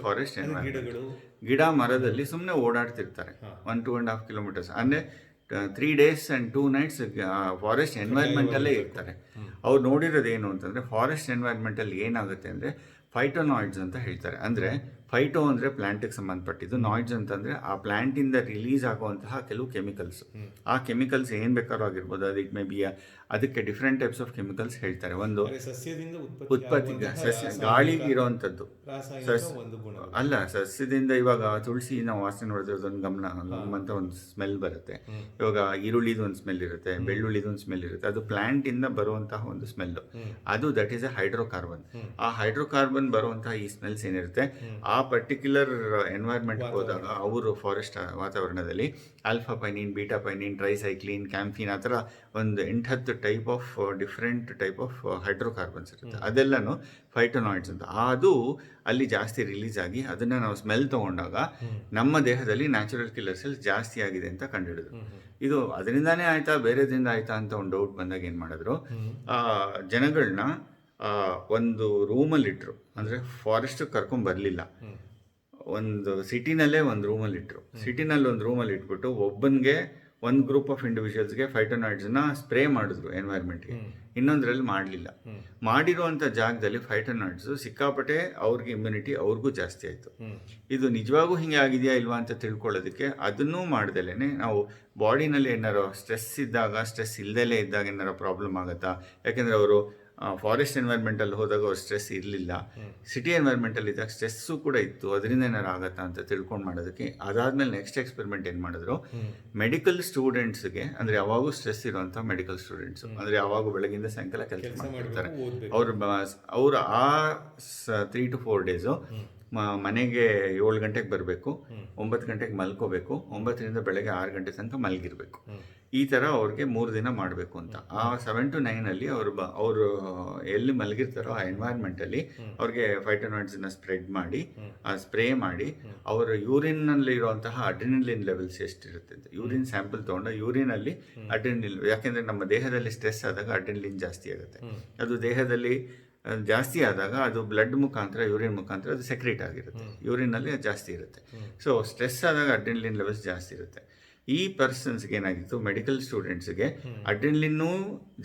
forest environment, ಗಿಡ ಮರದಲ್ಲಿ ಸುಮ್ಮನೆ ಓಡಾಡ್ತಿರ್ತಾರೆ 1-2.5 ಕಿಲೋಮೀಟರ್ಸ್, ಅಂದರೆ 3 ಡೇಸ್ ಆ್ಯಂಡ್ 2 ನೈಟ್ಸ್ ಫಾರೆಸ್ಟ್ ಎನ್ವೈರ್ಮೆಂಟಲ್ಲೇ ಇರ್ತಾರೆ. ಅವ್ರು ನೋಡಿರೋದು ಏನು ಅಂತಂದರೆ, ಫಾರೆಸ್ಟ್ ಎನ್ವೈರ್ಮೆಂಟಲ್ಲಿ ಏನಾಗುತ್ತೆ ಅಂದರೆ ಫೈಟೋನಾಯ್ಡ್ಸ್ ಅಂತ ಹೇಳ್ತಾರೆ, ಅಂದರೆ ಫೈಟೋ ಅಂದರೆ ಪ್ಲ್ಯಾಂಟಿಗೆ ಸಂಬಂಧಪಟ್ಟಿದ್ದು, ನಾಯ್ಡ್ಸ್ ಅಂತಂದರೆ ಆ ಪ್ಲ್ಯಾಂಟಿಂದ ರಿಲೀಸ್ ಆಗುವಂತಹ ಕೆಲವು ಕೆಮಿಕಲ್ಸ್. ಆ ಕೆಮಿಕಲ್ಸ್ ಏನು ಬೇಕಾದ್ರೂ ಆಗಿರ್ಬೋದು, ಅದು ಇಟ್ ಮೇ ಬಿ ಅದಕ್ಕೆ ಡಿಫ್ರೆಂಟ್ ಟೈಪ್ಸ್ ಆಫ್ ಕೆಮಿಕಲ್ಸ್ ಹೇಳ್ತಾರೆ. ಒಂದು ಸಸ್ಯದಿಂದ ಉತ್ಪತ್ತಿಗೆ ಗಾಳಿಗೆ ಇರೋವಂಥದ್ದು ಅಲ್ಲ, ಸಸ್ಯದಿಂದ ಇವಾಗ ತುಳಸಿ ನಾವು ವಾಸನೆ ನೋಡಿದ್ರೆ ಅದೊಂದು ಗಮನ ಒಂದು ಸ್ಮೆಲ್ ಬರುತ್ತೆ. ಇವಾಗ ಈರುಳ್ಳಿದು ಒಂದು ಸ್ಮೆಲ್ ಇರುತ್ತೆ, ಬೆಳ್ಳುಳ್ಳಿದು ಒಂದು ಸ್ಮೆಲ್ ಇರುತ್ತೆ, ಅದು ಪ್ಲಾಂಟ್ ಇಂದ ಬರುವಂತಹ ಒಂದು ಸ್ಮೆಲ್. ಅದು ದಟ್ ಈಸ್ ಎ ಹೈಡ್ರೋಕಾರ್ಬನ್. ಆ ಹೈಡ್ರೋಕಾರ್ಬನ್ ಬರುವಂತಹ ಈ ಸ್ಮೆಲ್ಸ್ ಏನಿರುತ್ತೆ, ಆ ಪರ್ಟಿಕ್ಯುಲರ್ ಎನ್ವೈರ್ಮೆಂಟ್ ಹೋದಾಗ ಅವರು ಫಾರೆಸ್ಟ್ ವಾತಾವರಣದಲ್ಲಿ ಆಲ್ಫಾ ಪೈನಿನ್, ಬೀಟಾ ಪೈನಿನ್, ಟ್ರೈಸೈಕ್ಲಿನ್, ಕ್ಯಾಂಫಿನ್ ಆ ಥರ ಒಂದು 8-10 type of different type of hydrocarbons ಇರುತ್ತೆ. ಅದೆಲ್ಲನೂ ಫೈಟೋನಾಯ್ಡ್ಸ್ ಅಂತ. ಅದು ಅಲ್ಲಿ ಜಾಸ್ತಿ ರಿಲೀಸ್ ಆಗಿ ಅದನ್ನು ನಾವು ಸ್ಮೆಲ್ ತೊಗೊಂಡಾಗ ನಮ್ಮ ದೇಹದಲ್ಲಿ ನ್ಯಾಚುರಲ್ ಕಿಲ್ಲರ್ ಸೆಲ್ಸ್ ಜಾಸ್ತಿ ಆಗಿದೆ ಅಂತ ಕಂಡುಹಿಡಿದ್ರು. ಇದು ಅದರಿಂದಾನೇ ಆಯ್ತಾ ಬೇರೆದ್ರಿಂದ ಆಯ್ತಾ ಅಂತ ಒಂದು ಡೌಟ್ ಬಂದಾಗ ಏನು ಮಾಡಿದ್ರು, ಜನಗಳನ್ನ ಒಂದು ರೂಮಲ್ಲಿಟ್ಟರು. ಅಂದರೆ ಫಾರೆಸ್ಟ್ ಕರ್ಕೊಂಬರಲಿಲ್ಲ, ಒಂದು ಸಿಟಿನಲ್ಲೇ ಒಂದು ರೂಮಲ್ಲಿ ಇಟ್ಟರು. ಸಿಟಿನಲ್ಲಿ ಒಂದು ರೂಮಲ್ಲಿ ಇಟ್ಬಿಟ್ಟು ಒಬ್ಬನಿಗೆ ಒಂದು ಗ್ರೂಪ್ ಆಫ್ ಇಂಡಿವಿಜುವಲ್ಸ್ಗೆ ಫೈಟೋನಾಯ್ಡ್ಸ್ನ ಸ್ಪ್ರೇ ಮಾಡಿದ್ರು ಎನ್ವೈರ್ಮೆಂಟ್ಗೆ, ಇನ್ನೊಂದರಲ್ಲಿ ಮಾಡಲಿಲ್ಲ. ಮಾಡಿರುವಂಥ ಜಾಗದಲ್ಲಿ ಫೈಟೋನಾಯ್ಡ್ಸ್ ಸಿಕ್ಕಾಪಟ್ಟೆ ಅವ್ರಿಗೆ ಇಮ್ಯುನಿಟಿ ಅವ್ರಿಗೂ ಜಾಸ್ತಿ ಆಯಿತು. ಇದು ನಿಜವಾಗೂ ಹಿಂಗೆ ಆಗಿದೆಯಾ ಇಲ್ವಾ ಅಂತ ತಿಳ್ಕೊಳ್ಳೋದಕ್ಕೆ ಅದನ್ನೂ ಮಾಡ್ದಲೇ ನಾವು ಬಾಡಿನಲ್ಲಿ ಏನಾರು ಸ್ಟ್ರೆಸ್ ಇದ್ದಾಗ, ಸ್ಟ್ರೆಸ್ ಇಲ್ಲದೇ ಇದ್ದಾಗ ಏನಾರು ಪ್ರಾಬ್ಲಮ್ ಆಗುತ್ತಾ, ಯಾಕೆಂದರೆ ಅವರು ಫಾರೆಸ್ಟ್ ಎನ್ವೈರ್ಮೆಂಟಲ್ಲಿ ಹೋದಾಗ ಅವ್ರು ಸ್ಟ್ರೆಸ್ ಇರಲಿಲ್ಲ, ಸಿಟಿ ಎನ್ವೈರ್ಮೆಂಟಲ್ಲಿ ಇದ್ದಾಗ ಸ್ಟ್ರೆಸ್ಸು ಕೂಡ ಇತ್ತು, ಅದರಿಂದ ಏನಾರು ಆಗುತ್ತಾ ಅಂತ ತಿಳ್ಕೊಂಡು ಮಾಡೋದಕ್ಕೆ ಅದಾದಮೇಲೆ ನೆಕ್ಸ್ಟ್ ಎಕ್ಸ್ಪೆರಿಮೆಂಟ್ ಏನು ಮಾಡಿದ್ರು, ಮೆಡಿಕಲ್ ಸ್ಟೂಡೆಂಟ್ಸ್ಗೆ, ಅಂದರೆ ಯಾವಾಗೂ ಸ್ಟ್ರೆಸ್ ಇರುವಂಥ ಮೆಡಿಕಲ್ ಸ್ಟೂಡೆಂಟ್ಸು, ಅಂದರೆ ಯಾವಾಗೂ ಬೆಳಗಿಂದ ಸಾಯಂಕಾಲ ಕೆಲಸ ಮಾಡ್ತಿರ್ತಾರೆ, ಅವರು ಆ 3 to 4 ಡೇಸು ಮನೆಗೆ 7 ಗಂಟೆಗೆ ಬರಬೇಕು, 9 ಗಂಟೆಗೆ ಮಲ್ಕೋಬೇಕು, 9ರಿಂದ ಬೆಳಗ್ಗೆ 6 ಗಂಟೆ ತನಕ ಮಲಗಿರಬೇಕು. ಈ ಥರ ಅವ್ರಿಗೆ 3 ದಿನ ಮಾಡಬೇಕು ಅಂತ. ಆ 7 to 9 ಅವರು ಎಲ್ಲಿ ಮಲಗಿರ್ತಾರೋ ಆ ಎನ್ವೈರ್ಮೆಂಟಲ್ಲಿ ಅವ್ರಿಗೆ ಫೈಟೋನಾಯ್ಡ್ಸನ್ನ ಸ್ಪ್ರೆಡ್ ಮಾಡಿ, ಸ್ಪ್ರೇ ಮಾಡಿ, ಅವರ ಯೂರಿನ್ನಲ್ಲಿ ಇರುವಂತಹ ಅಡ್ರಿನಲಿನ್ ಲೆವೆಲ್ಸ್ ಎಷ್ಟಿರುತ್ತೆ ಅಂತ ಯೂರಿನ್ ಸ್ಯಾಂಪಲ್ ತೊಗೊಂಡು ಯೂರಿನಲ್ಲಿ ಅಡ್ರಿನಲಿನ್, ಯಾಕೆಂದರೆ ನಮ್ಮ ದೇಹದಲ್ಲಿ ಸ್ಟ್ರೆಸ್ ಆದಾಗ ಅಡ್ರಿನಲಿನ್ ಜಾಸ್ತಿ ಆಗುತ್ತೆ. ಅದು ದೇಹದಲ್ಲಿ ಜಾಸ್ತಿ ಆದಾಗ ಅದು ಬ್ಲಡ್ ಮುಖಾಂತರ, ಯೂರಿನ್ ಮುಖಾಂತರ ಅದು ಸೆಕ್ರೇಟ್ ಆಗಿರುತ್ತೆ, ಯೂರಿನಲ್ಲಿ ಅದು ಜಾಸ್ತಿ ಇರುತ್ತೆ. ಸೊ ಸ್ಟ್ರೆಸ್ ಆದಾಗ ಅಡ್ರಿನಲಿನ್ ಲೆವೆಲ್ಸ್ ಜಾಸ್ತಿ ಇರುತ್ತೆ. ಈ ಪರ್ಸನ್ಸ್ಗೆ ಏನಾಗಿತ್ತು, ಮೆಡಿಕಲ್ ಸ್ಟೂಡೆಂಟ್ಸ್ಗೆ ಅಡ್ರಿನಲಿನ್ನೂ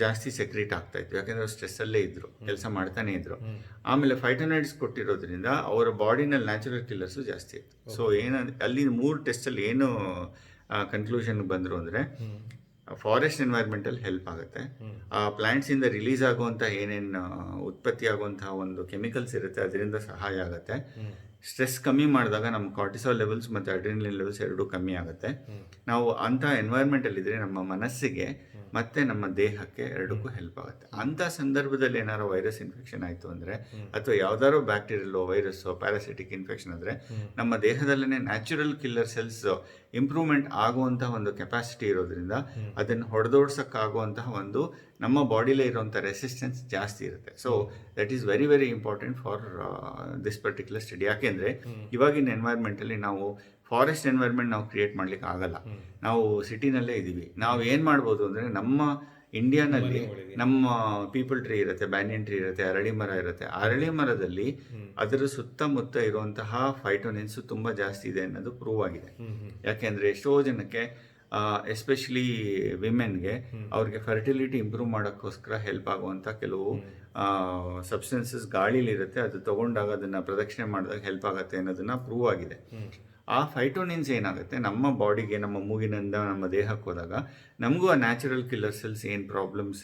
ಜಾಸ್ತಿ ಸೆಕ್ರೇಟ್ ಆಗ್ತಾಯಿತ್ತು, ಯಾಕೆಂದರೆ ಅವ್ರು ಸ್ಟ್ರೆಸ್ಸಲ್ಲೇ ಇದ್ದರು, ಕೆಲಸ ಮಾಡ್ತಾನೆ ಇದ್ದರು. ಆಮೇಲೆ ಫೈಟೋನಾಯ್ಡ್ಸ್ ಕೊಟ್ಟಿರೋದ್ರಿಂದ ಅವರ ಬಾಡಿನಲ್ಲಿ ನ್ಯಾಚುರಲ್ ಕಿಲ್ಲರ್ಸು ಜಾಸ್ತಿ ಇತ್ತು. ಸೊ ಅಲ್ಲಿ 3 ಟೆಸ್ಟಲ್ಲಿ ಏನು ಕನ್ಕ್ಲೂಷನ್ಗೆ ಬಂದರು ಅಂದರೆ, ಫಾರೆಸ್ಟ್ ಎನ್ವೈರ್ಮೆಂಟಲ್ಲಿ ಹೆಲ್ಪ್ ಆಗುತ್ತೆ, ಆ ಪ್ಲ್ಯಾಂಟ್ಸಿಂದ ರಿಲೀಸ್ ಆಗುವಂಥ ಏನೇನು ಉತ್ಪತ್ತಿ ಆಗುವಂತಹ ಒಂದು ಕೆಮಿಕಲ್ಸ್ ಇರುತ್ತೆ ಅದರಿಂದ ಸಹಾಯ ಆಗುತ್ತೆ. ಸ್ಟ್ರೆಸ್ ಕಮ್ಮಿ ಮಾಡಿದಾಗ ನಮ್ಮ ಕಾರ್ಟಿಸಾಲ್ ಲೆವೆಲ್ಸ್ ಮತ್ತು ಅಡ್ರಿನಲಿನ್ ಲೆವೆಲ್ಸ್ ಎರಡೂ ಕಮ್ಮಿ ಆಗುತ್ತೆ. ನಾವು ಅಂಥ ಎನ್ವೈರ್ಮೆಂಟಲ್ಲಿದ್ದರೆ ನಮ್ಮ ಮನಸ್ಸಿಗೆ ಮತ್ತು ನಮ್ಮ ದೇಹಕ್ಕೆ ಎರಡಕ್ಕೂ ಹೆಲ್ಪ್ ಆಗುತ್ತೆ. ಅಂಥ ಸಂದರ್ಭದಲ್ಲಿ ಏನಾರು ವೈರಸ್ ಇನ್ಫೆಕ್ಷನ್ ಆಯಿತು ಅಂದರೆ, ಅಥವಾ ಯಾವುದಾದ್ರು ಬ್ಯಾಕ್ಟೀರಿಯಲ್ಲೋ ವೈರಸ್ಸೋ ಪ್ಯಾರಾಸಿಟಿಕ್ ಇನ್ಫೆಕ್ಷನ್ ಆದರೆ, ನಮ್ಮ ದೇಹದಲ್ಲೇ ನ್ಯಾಚುರಲ್ ಕಿಲ್ಲರ್ ಸೆಲ್ಸ್ ಇಂಪ್ರೂವ್ಮೆಂಟ್ ಆಗುವಂತಹ ಒಂದು ಕೆಪಾಸಿಟಿ ಇರೋದ್ರಿಂದ ಅದನ್ನು ಹೊಡೆದೋಡ್ಸೋಕ್ಕಾಗುವಂತಹ ಒಂದು ನಮ್ಮ ಬಾಡಿಲೇ ಇರುವಂಥ ರೆಸಿಸ್ಟೆನ್ಸ್ ಜಾಸ್ತಿ ಇರುತ್ತೆ. So that is very very important for this particular study. ಯಾಕೆಂದರೆ ಇವಾಗಿನ ಎನ್ವೈರ್ಮೆಂಟಲ್ಲಿ ನಾವು ಫಾರೆಸ್ಟ್ ಎನ್ವೈರ್ಮೆಂಟ್ ನಾವು ಕ್ರಿಯೇಟ್ ಮಾಡ್ಲಿಕ್ಕೆ ಆಗಲ್ಲ, ನಾವು ಸಿಟಿನಲ್ಲೇ ಇದ್ದೀವಿ. ನಾವು ಏನು ಮಾಡ್ಬೋದು ಅಂದರೆ, ನಮ್ಮ ಇಂಡಿಯಾನಲ್ಲಿ ನಮ್ಮ ಪೀಪಲ್ ಟ್ರೀ ಇರುತ್ತೆ, ಬ್ಯಾನಿಯನ್ ಟ್ರೀ ಇರುತ್ತೆ, ಅರಳಿ ಮರ ಇರುತ್ತೆ. ಅರಳಿ ಮರದಲ್ಲಿ ಅದರ ಸುತ್ತಮುತ್ತ ಇರುವಂತಹ ಫೈಟೋನಿನ್ಸು ತುಂಬ ಜಾಸ್ತಿ ಇದೆ ಅನ್ನೋದು ಪ್ರೂವ್ ಆಗಿದೆ. ಯಾಕೆಂದರೆ ಎಷ್ಟೋ ಜನಕ್ಕೆ ಎಸ್ಪೆಷಲಿ ವಿಮೆನ್ಗೆ ಅವ್ರಿಗೆ ಫರ್ಟಿಲಿಟಿ ಇಂಪ್ರೂವ್ ಮಾಡೋಕ್ಕೋಸ್ಕರ ಹೆಲ್ಪ್ ಆಗುವಂಥ ಕೆಲವು ಸಬ್ಸ್ಟೆನ್ಸಸ್ ಗಾಳಿಲಿರುತ್ತೆ, ಅದು ತೊಗೊಂಡಾಗ ಅದನ್ನು ಪ್ರದಕ್ಷಿಣೆ ಮಾಡಿದಾಗ ಹೆಲ್ಪ್ ಆಗುತ್ತೆ ಅನ್ನೋದನ್ನು ಪ್ರೂವ್ ಆಗಿದೆ. ಆ ಫೈಟೋನಿನ್ಸ್ ಏನಾಗುತ್ತೆ, ನಮ್ಮ ಬಾಡಿಗೆ, ನಮ್ಮ ಮೂಗಿನಿಂದ ನಮ್ಮ ದೇಹಕ್ಕೆ ಹೋದಾಗ ನಮಗೂ ಆ ನ್ಯಾಚುರಲ್ ಕಿಲ್ಲರ್ ಸೆಲ್ಸ್ ಏನು ಪ್ರಾಬ್ಲಮ್ಸ್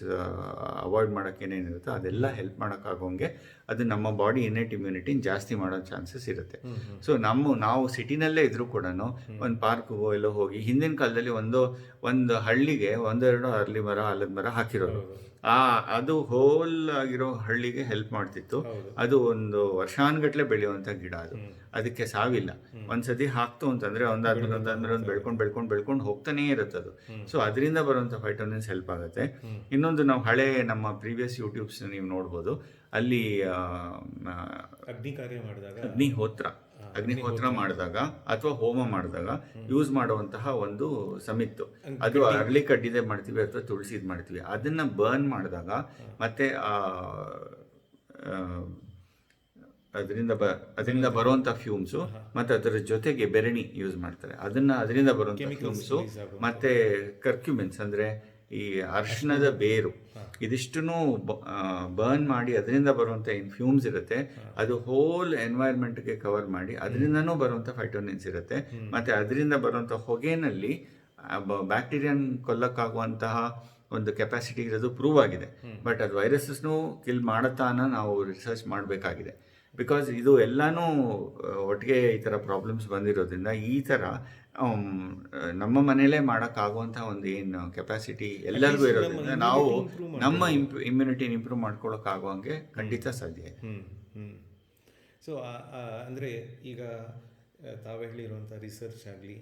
ಅವಾಯ್ಡ್ ಮಾಡೋಕ್ಕೆ ಏನೇನಿರುತ್ತೋ ಅದೆಲ್ಲ ಹೆಲ್ಪ್ ಮಾಡೋಕ್ಕಾಗೋಂಗೆ ಅದು ನಮ್ಮ ಬಾಡಿ ಇನ್ನೇಟ್ ಇಮ್ಯುನಿಟಿನ ಜಾಸ್ತಿ ಮಾಡೋ ಚಾನ್ಸಸ್ ಇರುತ್ತೆ. ಸೊ ನಾವು ಸಿಟಿನಲ್ಲೇ ಇದ್ರೂ ಕೂಡ ಒಂದು ಪಾರ್ಕ್ಗೋ ಎಲ್ಲೋ ಹೋಗಿ, ಹಿಂದಿನ ಕಾಲದಲ್ಲಿ ಒಂದು ಹಳ್ಳಿಗೆ 1-2 ಅರಳಿ ಮರ, ಆಲದ ಮರ ಹಾಕಿರೋರು, ಅದು ಹೋಲ್ ಆಗಿರೋ ಹಳ್ಳಿಗೆ ಹೆಲ್ಪ್ ಮಾಡ್ತಿತ್ತು. ಅದು ಒಂದು ವರ್ಷಾನ್ಗಟ್ಲೆ ಬೆಳೆಯುವಂಥ ಗಿಡ, ಅದಕ್ಕೆ ಸಾವಿಲ್ಲ. ಒಂದ್ಸತಿ ಹಾಕ್ತು ಅಂತಂದರೆ ಒಂದಾದ್ಮೇಲೆ ಒಂದು ಬೆಳ್ಕೊಂಡು ಹೋಗ್ತಾನೇ ಇರುತ್ತೆ ಅದು. ಸೊ ಅದರಿಂದ ಬರುವಂಥ ಫೈಟೋನಿನ್ಸ್ ಹೆಲ್ಪ್ ಆಗುತ್ತೆ. ಇನ್ನೊಂದು, ನಾವು ಹಳೆ ನಮ್ಮ ಪ್ರೀವಿಯಸ್ ಯೂಟ್ಯೂಬ್ಸ್ ನೀವು ನೋಡ್ಬೋದು, ಅಲ್ಲಿ ಅಗ್ನಿಹೋತ್ರ ಮಾಡಿದಾಗ ಅಥವಾ ಹೋಮ ಮಾಡಿದಾಗ ಯೂಸ್ ಮಾಡುವಂತಹ ಒಂದು ಸಮಿತ್ತು, ಅದು ಅರಳಿ ಕಡ್ಡಿದೆ ಮಾಡ್ತೀವಿ ಅಥವಾ ತುಳಸಿದ್ ಮಾಡ್ತೀವಿ. ಅದನ್ನ ಬರ್ನ್ ಮಾಡಿದಾಗ ಮತ್ತೆ ಅದರಿಂದ ಬರುವಂಥ ಫ್ಯೂಮ್ಸು ಮತ್ತು ಅದರ ಜೊತೆಗೆ ಬೆರಣಿ ಯೂಸ್ ಮಾಡ್ತಾರೆ. ಅದರಿಂದ ಬರುವಂಥ ಫ್ಯೂಮ್ಸು ಮತ್ತು ಕರ್ಕ್ಯುಮೆನ್ಸ್ ಅಂದರೆ ಈ ಅರಿಶಿಣದ ಬೇರು ಇದಿಷ್ಟನ್ನು ಬರ್ನ್ ಮಾಡಿ ಅದರಿಂದ ಬರುವಂಥ ಏನು ಫ್ಯೂಮ್ಸ್ ಇರುತ್ತೆ ಅದು ಹೋಲ್ ಎನ್ವೈರ್ಮೆಂಟ್ಗೆ ಕವರ್ ಮಾಡಿ ಅದರಿಂದನೂ ಬರುವಂಥ ಫೈಟೋನಿನ್ಸ್ ಇರುತ್ತೆ ಮತ್ತು ಅದರಿಂದ ಬರುವಂಥ ಹೊಗೆನಲ್ಲಿ ಬ್ಯಾಕ್ಟೀರಿಯನ್ ಕೊಲ್ಲಕ್ಕಾಗುವಂತಹ ಒಂದು ಕೆಪಾಸಿಟಿ ಇರೋದು ಪ್ರೂವ್ ಆಗಿದೆ. ಬಟ್ ಅದು ವೈರಸಸ್ನು ಕಿಲ್ ಮಾಡುತ್ತಾ ನಾವು ರಿಸರ್ಚ್ ಮಾಡಬೇಕಾಗಿದೆ. ಬಿಕಾಸ್ ಇದು ಎಲ್ಲನೂ ಒಟ್ಟಿಗೆ ಈ ಥರ ಪ್ರಾಬ್ಲಮ್ಸ್ ಬಂದಿರೋದ್ರಿಂದ ಈ ಥರ ನಮ್ಮ ಮನೇಲೇ ಮಾಡೋಕ್ಕಾಗುವಂಥ ಒಂದು ಏನು ಕೆಪಾಸಿಟಿ ಎಲ್ಲರಿಗೂ ಇರೋದ್ರಿಂದ ನಾವು ನಮ್ಮ ಇಮ್ಯುನಿಟಿನ ಇಂಪ್ರೂವ್ ಮಾಡ್ಕೊಳ್ಳೋಕ್ಕಾಗುವಂಗೆ ಖಂಡಿತ ಸಾಧ್ಯ. ಸೊ ಅಂದರೆ ಈಗ ತಾವೇ ಹೇಳಿರುವಂಥ ರಿಸರ್ಚ್ ಆಗಲಿ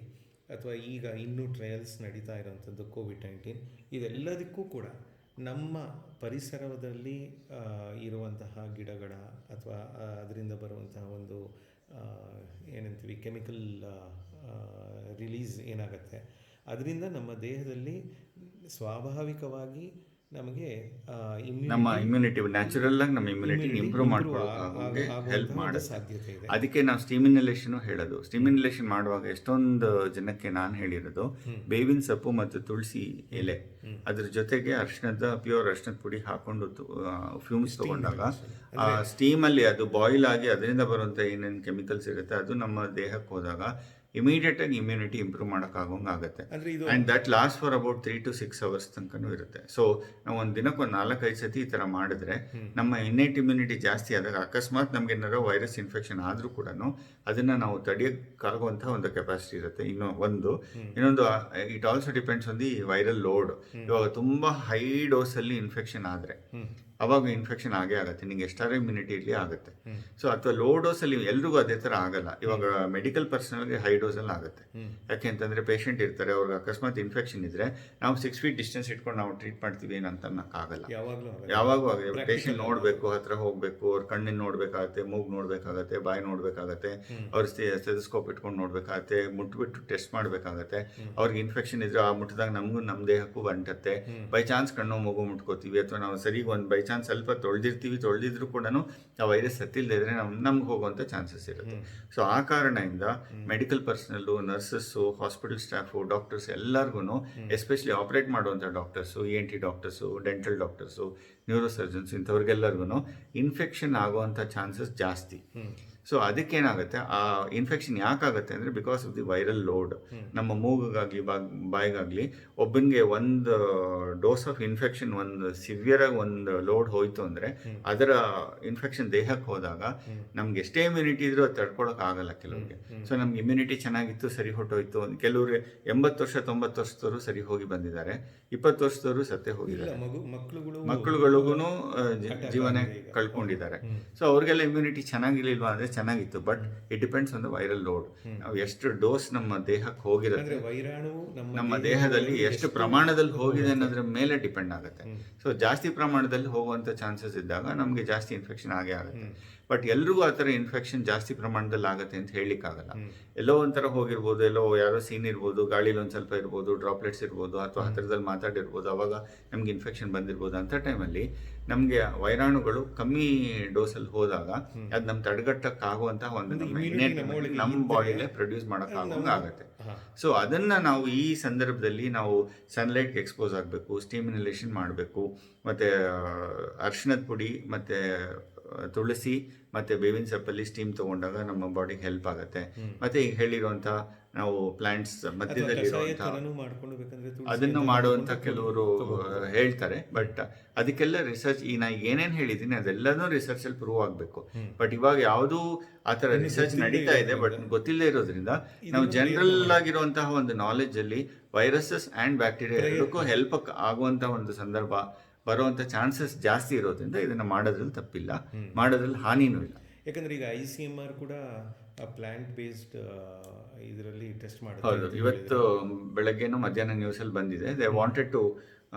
ಅಥವಾ ಈಗ ಇನ್ನೂ ಟ್ರಯಲ್ಸ್ ನಡೀತಾ ಇರೋವಂಥದ್ದು ಕೋವಿಡ್-19 ಇದೆಲ್ಲದಕ್ಕೂ ಕೂಡ ನಮ್ಮ ಪರಿಸರದಲ್ಲಿ ಇರುವಂತಹ ಗಿಡಗಳ ಅಥವಾ ಅದರಿಂದ ಬರುವಂತಹ ಒಂದು ಏನಂತೀವಿ ಕೆಮಿಕಲ್ ರಿಲೀಸ್ ಏನಾಗುತ್ತೆ ಅದರಿಂದ ನಮ್ಮ ದೇಹದಲ್ಲಿ ಸ್ವಾಭಾವಿಕವಾಗಿ ನಮಗೆ ನಮ್ಮ ಇಮ್ಯುನಿಟಿ ನ್ಯಾಚುರಲ್ ಆಗಿ ನಮ್ಮ ಇಮ್ಯುನಿಟಿ ಇಂಪ್ರೂವ್ ಮಾಡ್ಕೊಳ್ಳೋಕೆ ಹೆಲ್ಪ್ ಮಾಡುತ್ತೆ. ಸಾಧ್ಯತೆ ಇದೆ. ಅದಕ್ಕೆ ನಾವು ಸ್ಟೀಮ್ ಇನ್ಹಲೇಷನ್ ಹೇಳೋದು. ಸ್ಟೀಮ್ ಇನ್ಹಲೇಷನ್ ಮಾಡುವಾಗ ಎಷ್ಟೊಂದು ಜನಕ್ಕೆ ನಾನು ಹೇಳಿರೋದು ಬೇವಿನ ಸೊಪ್ಪು ಮತ್ತು ತುಳಸಿ ಎಲೆ ಅದ್ರ ಜೊತೆಗೆ ಪ್ಯೂರ್ ಅರಿಶಿಣದ ಪುಡಿ ಹಾಕೊಂಡು ಫ್ಯೂಮ್ಸ್ ತಗೊಂಡಾಗ ಆ ಸ್ಟೀಮಲ್ಲಿ ಅದು ಬಾಯ್ಲ್ ಆಗಿ ಅದರಿಂದ ಬರುವಂಥ ಏನೇನು ಕೆಮಿಕಲ್ಸ್ ಇರುತ್ತೆ ಅದು ನಮ್ಮ ದೇಹಕ್ಕೆ ಹೋದಾಗ ಇಮಿಡಿಯೇಟ್ ಆಗಿ ಇಮ್ಯುನಿಟಿ ಇಂಪ್ರೂವ್ ಮಾಡೋಕ್ಕಾಗೋಂಗೆ ಆಗುತ್ತೆ. And that last for about 3 to 6 hours ತನಕನೂ ಇರುತ್ತೆ. ಸೊ ನಾವು ಒಂದು ದಿನಕ್ಕೆ ಒಂದು 4-5 ಸತಿ ಈ ಥರ ಮಾಡಿದ್ರೆ ನಮ್ಮ ಇನ್ನೇಟ್ ಇಮ್ಯುನಿಟಿ ಜಾಸ್ತಿ ಆದಾಗ ಅಕಸ್ಮಾತ್ ನಮ್ಗೆ ಏನಾದ್ರು ವೈರಸ್ ಇನ್ಫೆಕ್ಷನ್ ಆದರೂ ಕೂಡ ಅದನ್ನು ನಾವು ತಡೆಯೋಕ್ಕಾಗುವಂಥ ಒಂದು ಕೆಪಾಸಿಟಿ ಇರುತ್ತೆ. ಇನ್ನೊಂದು it also depends on the viral load. ಇವಾಗ ತುಂಬ ಹೈ ಡೋಸಲ್ಲಿ ಇನ್ಫೆಕ್ಷನ್ ಆದರೆ ಅವಾಗ ಇನ್ಫೆಕ್ಷನ್ ಆಗೇ ಆಗುತ್ತೆ. ನಿಂಗೆ ಎಷ್ಟಾದ್ರೂ ಇಮ್ಯುನಿಟಿ ಇರಲಿ ಆಗುತ್ತೆ. ಸೊ ಅಥವಾ ಲೋ ಡೋಸಲ್ಲಿ ಎಲ್ರಿಗೂ ಅದೇ ಥರ ಆಗಲ್ಲ. ಇವಾಗ ಮೆಡಿಕಲ್ ಪರ್ಸನಲ್ಗೆ ಹೈ ಡೋಸಲ್ಲಿ ಆಗುತ್ತೆ. ಯಾಕೆ ಅಂತಂದರೆ ಪೇಷಂಟ್ ಇರ್ತಾರೆ, ಅವ್ರಿಗೆ ಅಕಸ್ಮಾತ್ ಇನ್ಫೆಕ್ಷನ್ ಇದ್ದರೆ ನಾವು 6 feet ಡಿಸ್ಟೆನ್ಸ್ ಇಟ್ಕೊಂಡು ನಾವು ಟ್ರೀಟ್ ಮಾಡ್ತೀವಿ ಏನಂತ ಅನ್ನೋಕ್ಕಾಗಲ್ಲ. ಯಾವಾಗೂ ಆಗುತ್ತೆ. ಪೇಷಂಟ್ ನೋಡಬೇಕು, ಹತ್ರ ಹೋಗಬೇಕು, ಅವ್ರ ಕಣ್ಣಿನ ನೋಡಬೇಕಾಗತ್ತೆ, ಮೂಗು ನೋಡಬೇಕಾಗತ್ತೆ, ಬಾಯಿ ನೋಡಬೇಕಾಗತ್ತೆ, ಅವ್ರ ಸ್ಟೆಥೋಸ್ಕೋಪ್ ಇಟ್ಕೊಂಡು ನೋಡಬೇಕಾಗತ್ತೆ, ಮುಟ್ಬಿಟ್ಟು ಟೆಸ್ಟ್ ಮಾಡಬೇಕಾಗತ್ತೆ. ಅವ್ರಿಗೆ ಇನ್ಫೆಕ್ಷನ್ ಇದ್ರೆ ಆ ಮುಟ್ಟಿದಾಗ ನಮಗೂ ನಮ್ಮ ದೇಹಕ್ಕೂ ಅಂಟತ್ತೆ. ಬೈ ಚಾನ್ಸ್ ಕಣ್ಣು ಮೂಗು ಮುಟ್ಕೋತೀವಿ ಅಥವಾ ನಾವು ಸರಿಗೆ ಒಂದು ಬೈ ಚಾನ್ಸ್ ಸ್ವಲ್ಪ ತೊಳೆದಿದ್ರು ಕೂಡ ಆ ವೈರಸ್ ಸತ್ತಿಲ್ಲದೆ ಇದ್ರೆ ನಮ್ಗೆ ಹೋಗುವಂಥ ಚಾನ್ಸಸ್ ಇರುತ್ತೆ. ಸೊ ಆ ಕಾರಣದಿಂದ medical personnel, nurses, hospital staff, doctors ಎಲ್ಲರಿಗೂ ಎಸ್ಪೆಷಲಿ ಆಪರೇಟ್ ಮಾಡುವಂಥ doctors, ENT doctors, dental doctors, neuro surgeons ಇಂಥವ್ರಿಗೆಲ್ಲರಿಗೂ ಇನ್ಫೆಕ್ಷನ್ ಆಗುವಂಥ ಚಾನ್ಸಸ್ ಜಾಸ್ತಿ. ಸೊ ಅದಕ್ಕೇನಾಗುತ್ತೆ, ಆ ಇನ್ಫೆಕ್ಷನ್ ಯಾಕಾಗುತ್ತೆ ಅಂದರೆ because of the viral load. ನಮ್ಮ ಮೂಗಿಗಾಗಲಿ ಬಾಯಿಗಾಗಲಿ ಒಬ್ಬನಿಗೆ ಒಂದು ಡೋಸ್ ಆಫ್ ಇನ್ಫೆಕ್ಷನ್ ಒಂದು ಸಿವಿಯರಾಗಿ ಒಂದು ಲೋಡ್ ಹೋಯಿತು ಅಂದರೆ ಅದರ ಇನ್ಫೆಕ್ಷನ್ ದೇಹಕ್ಕೆ ಹೋದಾಗ ನಮ್ಗೆ ಎಷ್ಟೇ ಇಮ್ಯುನಿಟಿ ಇದ್ರೂ ಅದು ತಡ್ಕೊಳಕ್ಕಾಗಲ್ಲ ಕೆಲವ್ರಿಗೆ. ಸೊ ನಮ್ಗೆ ಇಮ್ಯುನಿಟಿ ಚೆನ್ನಾಗಿತ್ತು, ಸರಿ ಹೊಟ್ಟೋಯ್ತು. ಕೆಲವ್ರಿಗೆ 80 ವರ್ಷ 90 ವರ್ಷದವರು ಸರಿ ಹೋಗಿ ಬಂದಿದ್ದಾರೆ, 20 ವರ್ಷದವರು ಸತ್ತೇ ಹೋಗಿದ್ದಾರೆ. ಮಕ್ಕಳುಗಳಿಗೂ ಜೀವನ ಕಳ್ಕೊಂಡಿದ್ದಾರೆ. ಸೊ ಅವ್ರಿಗೆಲ್ಲ ಇಮ್ಯುನಿಟಿ ಚೆನ್ನಾಗಿರ್ಲಿಲ್ವಾ ಅಂದರೆ ಚೆನ್ನಾಗಿತ್ತು. But it depends on the viral load. ನಾವು ಎಷ್ಟು ಡೋಸ್ ನಮ್ಮ ದೇಹಕ್ಕೆ ಹೋಗಿರುತ್ತೆ, ನಮ್ಮ ದೇಹದಲ್ಲಿ ಎಷ್ಟು ಪ್ರಮಾಣದಲ್ಲಿ ಹೋಗಿದೆ ಅನ್ನೋದ್ರ ಮೇಲೆ ಡಿಪೆಂಡ್ ಆಗುತ್ತೆ. ಸೊ ಜಾಸ್ತಿ ಪ್ರಮಾಣದಲ್ಲಿ ಹೋಗುವಂಥ ಚಾನ್ಸಸ್ ಇದ್ದಾಗ ನಮಗೆ ಜಾಸ್ತಿ ಇನ್ಫೆಕ್ಷನ್ ಆಗೇ ಆಗುತ್ತೆ. ಬಟ್ ಎಲ್ರಿಗೂ ಆ ಥರ ಇನ್ಫೆಕ್ಷನ್ ಜಾಸ್ತಿ ಪ್ರಮಾಣದಲ್ಲಿ ಆಗುತ್ತೆ ಅಂತ ಹೇಳಲಿಕ್ಕಾಗಲ್ಲ. ಎಲ್ಲೋ ಒಂಥರ ಹೋಗಿರ್ಬೋದು, ಎಲ್ಲೋ ಯಾರೋ ಸೀನ್ ಇರ್ಬೋದು, ಗಾಳೀಲಿ ಒಂದು ಸ್ವಲ್ಪ ಇರ್ಬೋದು, ಡ್ರಾಪ್ಲೆಟ್ಸ್ ಇರ್ಬೋದು, ಅಥವಾ ಹತ್ತಿರದಲ್ಲಿ ಮಾತಾಡಿರ್ಬೋದು, ಅವಾಗ ನಮ್ಗೆ ಇನ್ಫೆಕ್ಷನ್ ಬಂದಿರ್ಬೋದು. ಅಂಥ ಟೈಮಲ್ಲಿ ನಮಗೆ ವೈರಾಣುಗಳು ಕಮ್ಮಿ ಡೋಸಲ್ಲಿ ಹೋದಾಗ ಅದು ನಮ್ಮ ತಡೆಗಟ್ಟಕ್ಕಾಗುವಂತಹ ಒಂದು ನಮ್ಮ ಬಾಡಿಯಲ್ಲೇ ಪ್ರೊಡ್ಯೂಸ್ ಮಾಡೋಕ್ಕಾಗೋಂಗೆ ಆಗುತ್ತೆ. ಸೊ ಅದನ್ನು ನಾವು ಈ ಸಂದರ್ಭದಲ್ಲಿ ನಾವು ಸನ್ಲೈಟ್ಗೆ ಎಕ್ಸ್ಪೋಸ್ ಆಗಬೇಕು, ಸ್ಟೀಮ್ ಇನ್ಹಲೇಷನ್ ಮಾಡಬೇಕು, ಮತ್ತು ಅರಿಶಿಣದ ಪುಡಿ ಮತ್ತು ತುಳಸಿ ಮತ್ತು ಬೇವಿನ ಸೊಪ್ಪಲ್ಲಿ ಸ್ಟೀಮ್ ತೊಗೊಂಡಾಗ ನಮ್ಮ ಬಾಡಿಗೆ ಹೆಲ್ಪ್ ಆಗುತ್ತೆ. ಮತ್ತು ಈಗ ಹೇಳಿರುವಂಥ ನಾವು ಪ್ಲಾಂಟ್ಸ್ ಮಧ್ಯದಲ್ಲಿರುವಂಥ ಅದನ್ನು ಮಾಡುವಂಥ ಕೆಲವರು ಹೇಳ್ತಾರೆ. ಬಟ್ ಅದಕ್ಕೆಲ್ಲ ರಿಸರ್ಚ್ ನಾ ಏನೇನು ಹೇಳಿದ್ದೀನಿ ಅದೆಲ್ಲನೂ ರಿಸರ್ಚಲ್ಲಿ ಪ್ರೂವ್ ಆಗಬೇಕು. ಬಟ್ ಇವಾಗ ಯಾವುದೂ ಆ ಥರ ರಿಸರ್ಚ್ ನಡೀತಾ ಇದೆ, ಬಟ್ ಗೊತ್ತಿಲ್ಲದೆ ಇರೋದ್ರಿಂದ ನಾವು ಜನರಲ್ ಆಗಿರುವಂತಹ ಒಂದು ನಾಲೆಜಲ್ಲಿ ವೈರಸಸ್ ಆ್ಯಂಡ್ ಬ್ಯಾಕ್ಟೀರಿಯಾ ಎರಡಕ್ಕೂ ಹೆಲ್ಪ್ ಆಗುವಂಥ ಒಂದು ಸಂದರ್ಭ ಬರುವಂಥ ಚಾನ್ಸಸ್ ಜಾಸ್ತಿ ಇರೋದ್ರಿಂದ ಇದನ್ನು ಮಾಡೋದ್ರಲ್ಲಿ ತಪ್ಪಿಲ್ಲ, ಮಾಡೋದ್ರಲ್ಲಿ ಹಾನಿನೂ ಇಲ್ಲ. ಯಾಕಂದರೆ ಈಗ ICMR ಕೂಡ ಪ್ಲಾಂಟ್ ಬೇಸ್ಡ್ ಇದರಲ್ಲಿ ಟೆಸ್ಟ್ ಮಾಡೋದು. ಹೌದು, ಇವತ್ತು ಬೆಳಗ್ಗೆನೂ ಮಧ್ಯಾಹ್ನ ನ್ಯೂಸಲ್ಲಿ ಬಂದಿದೆ. They wanted to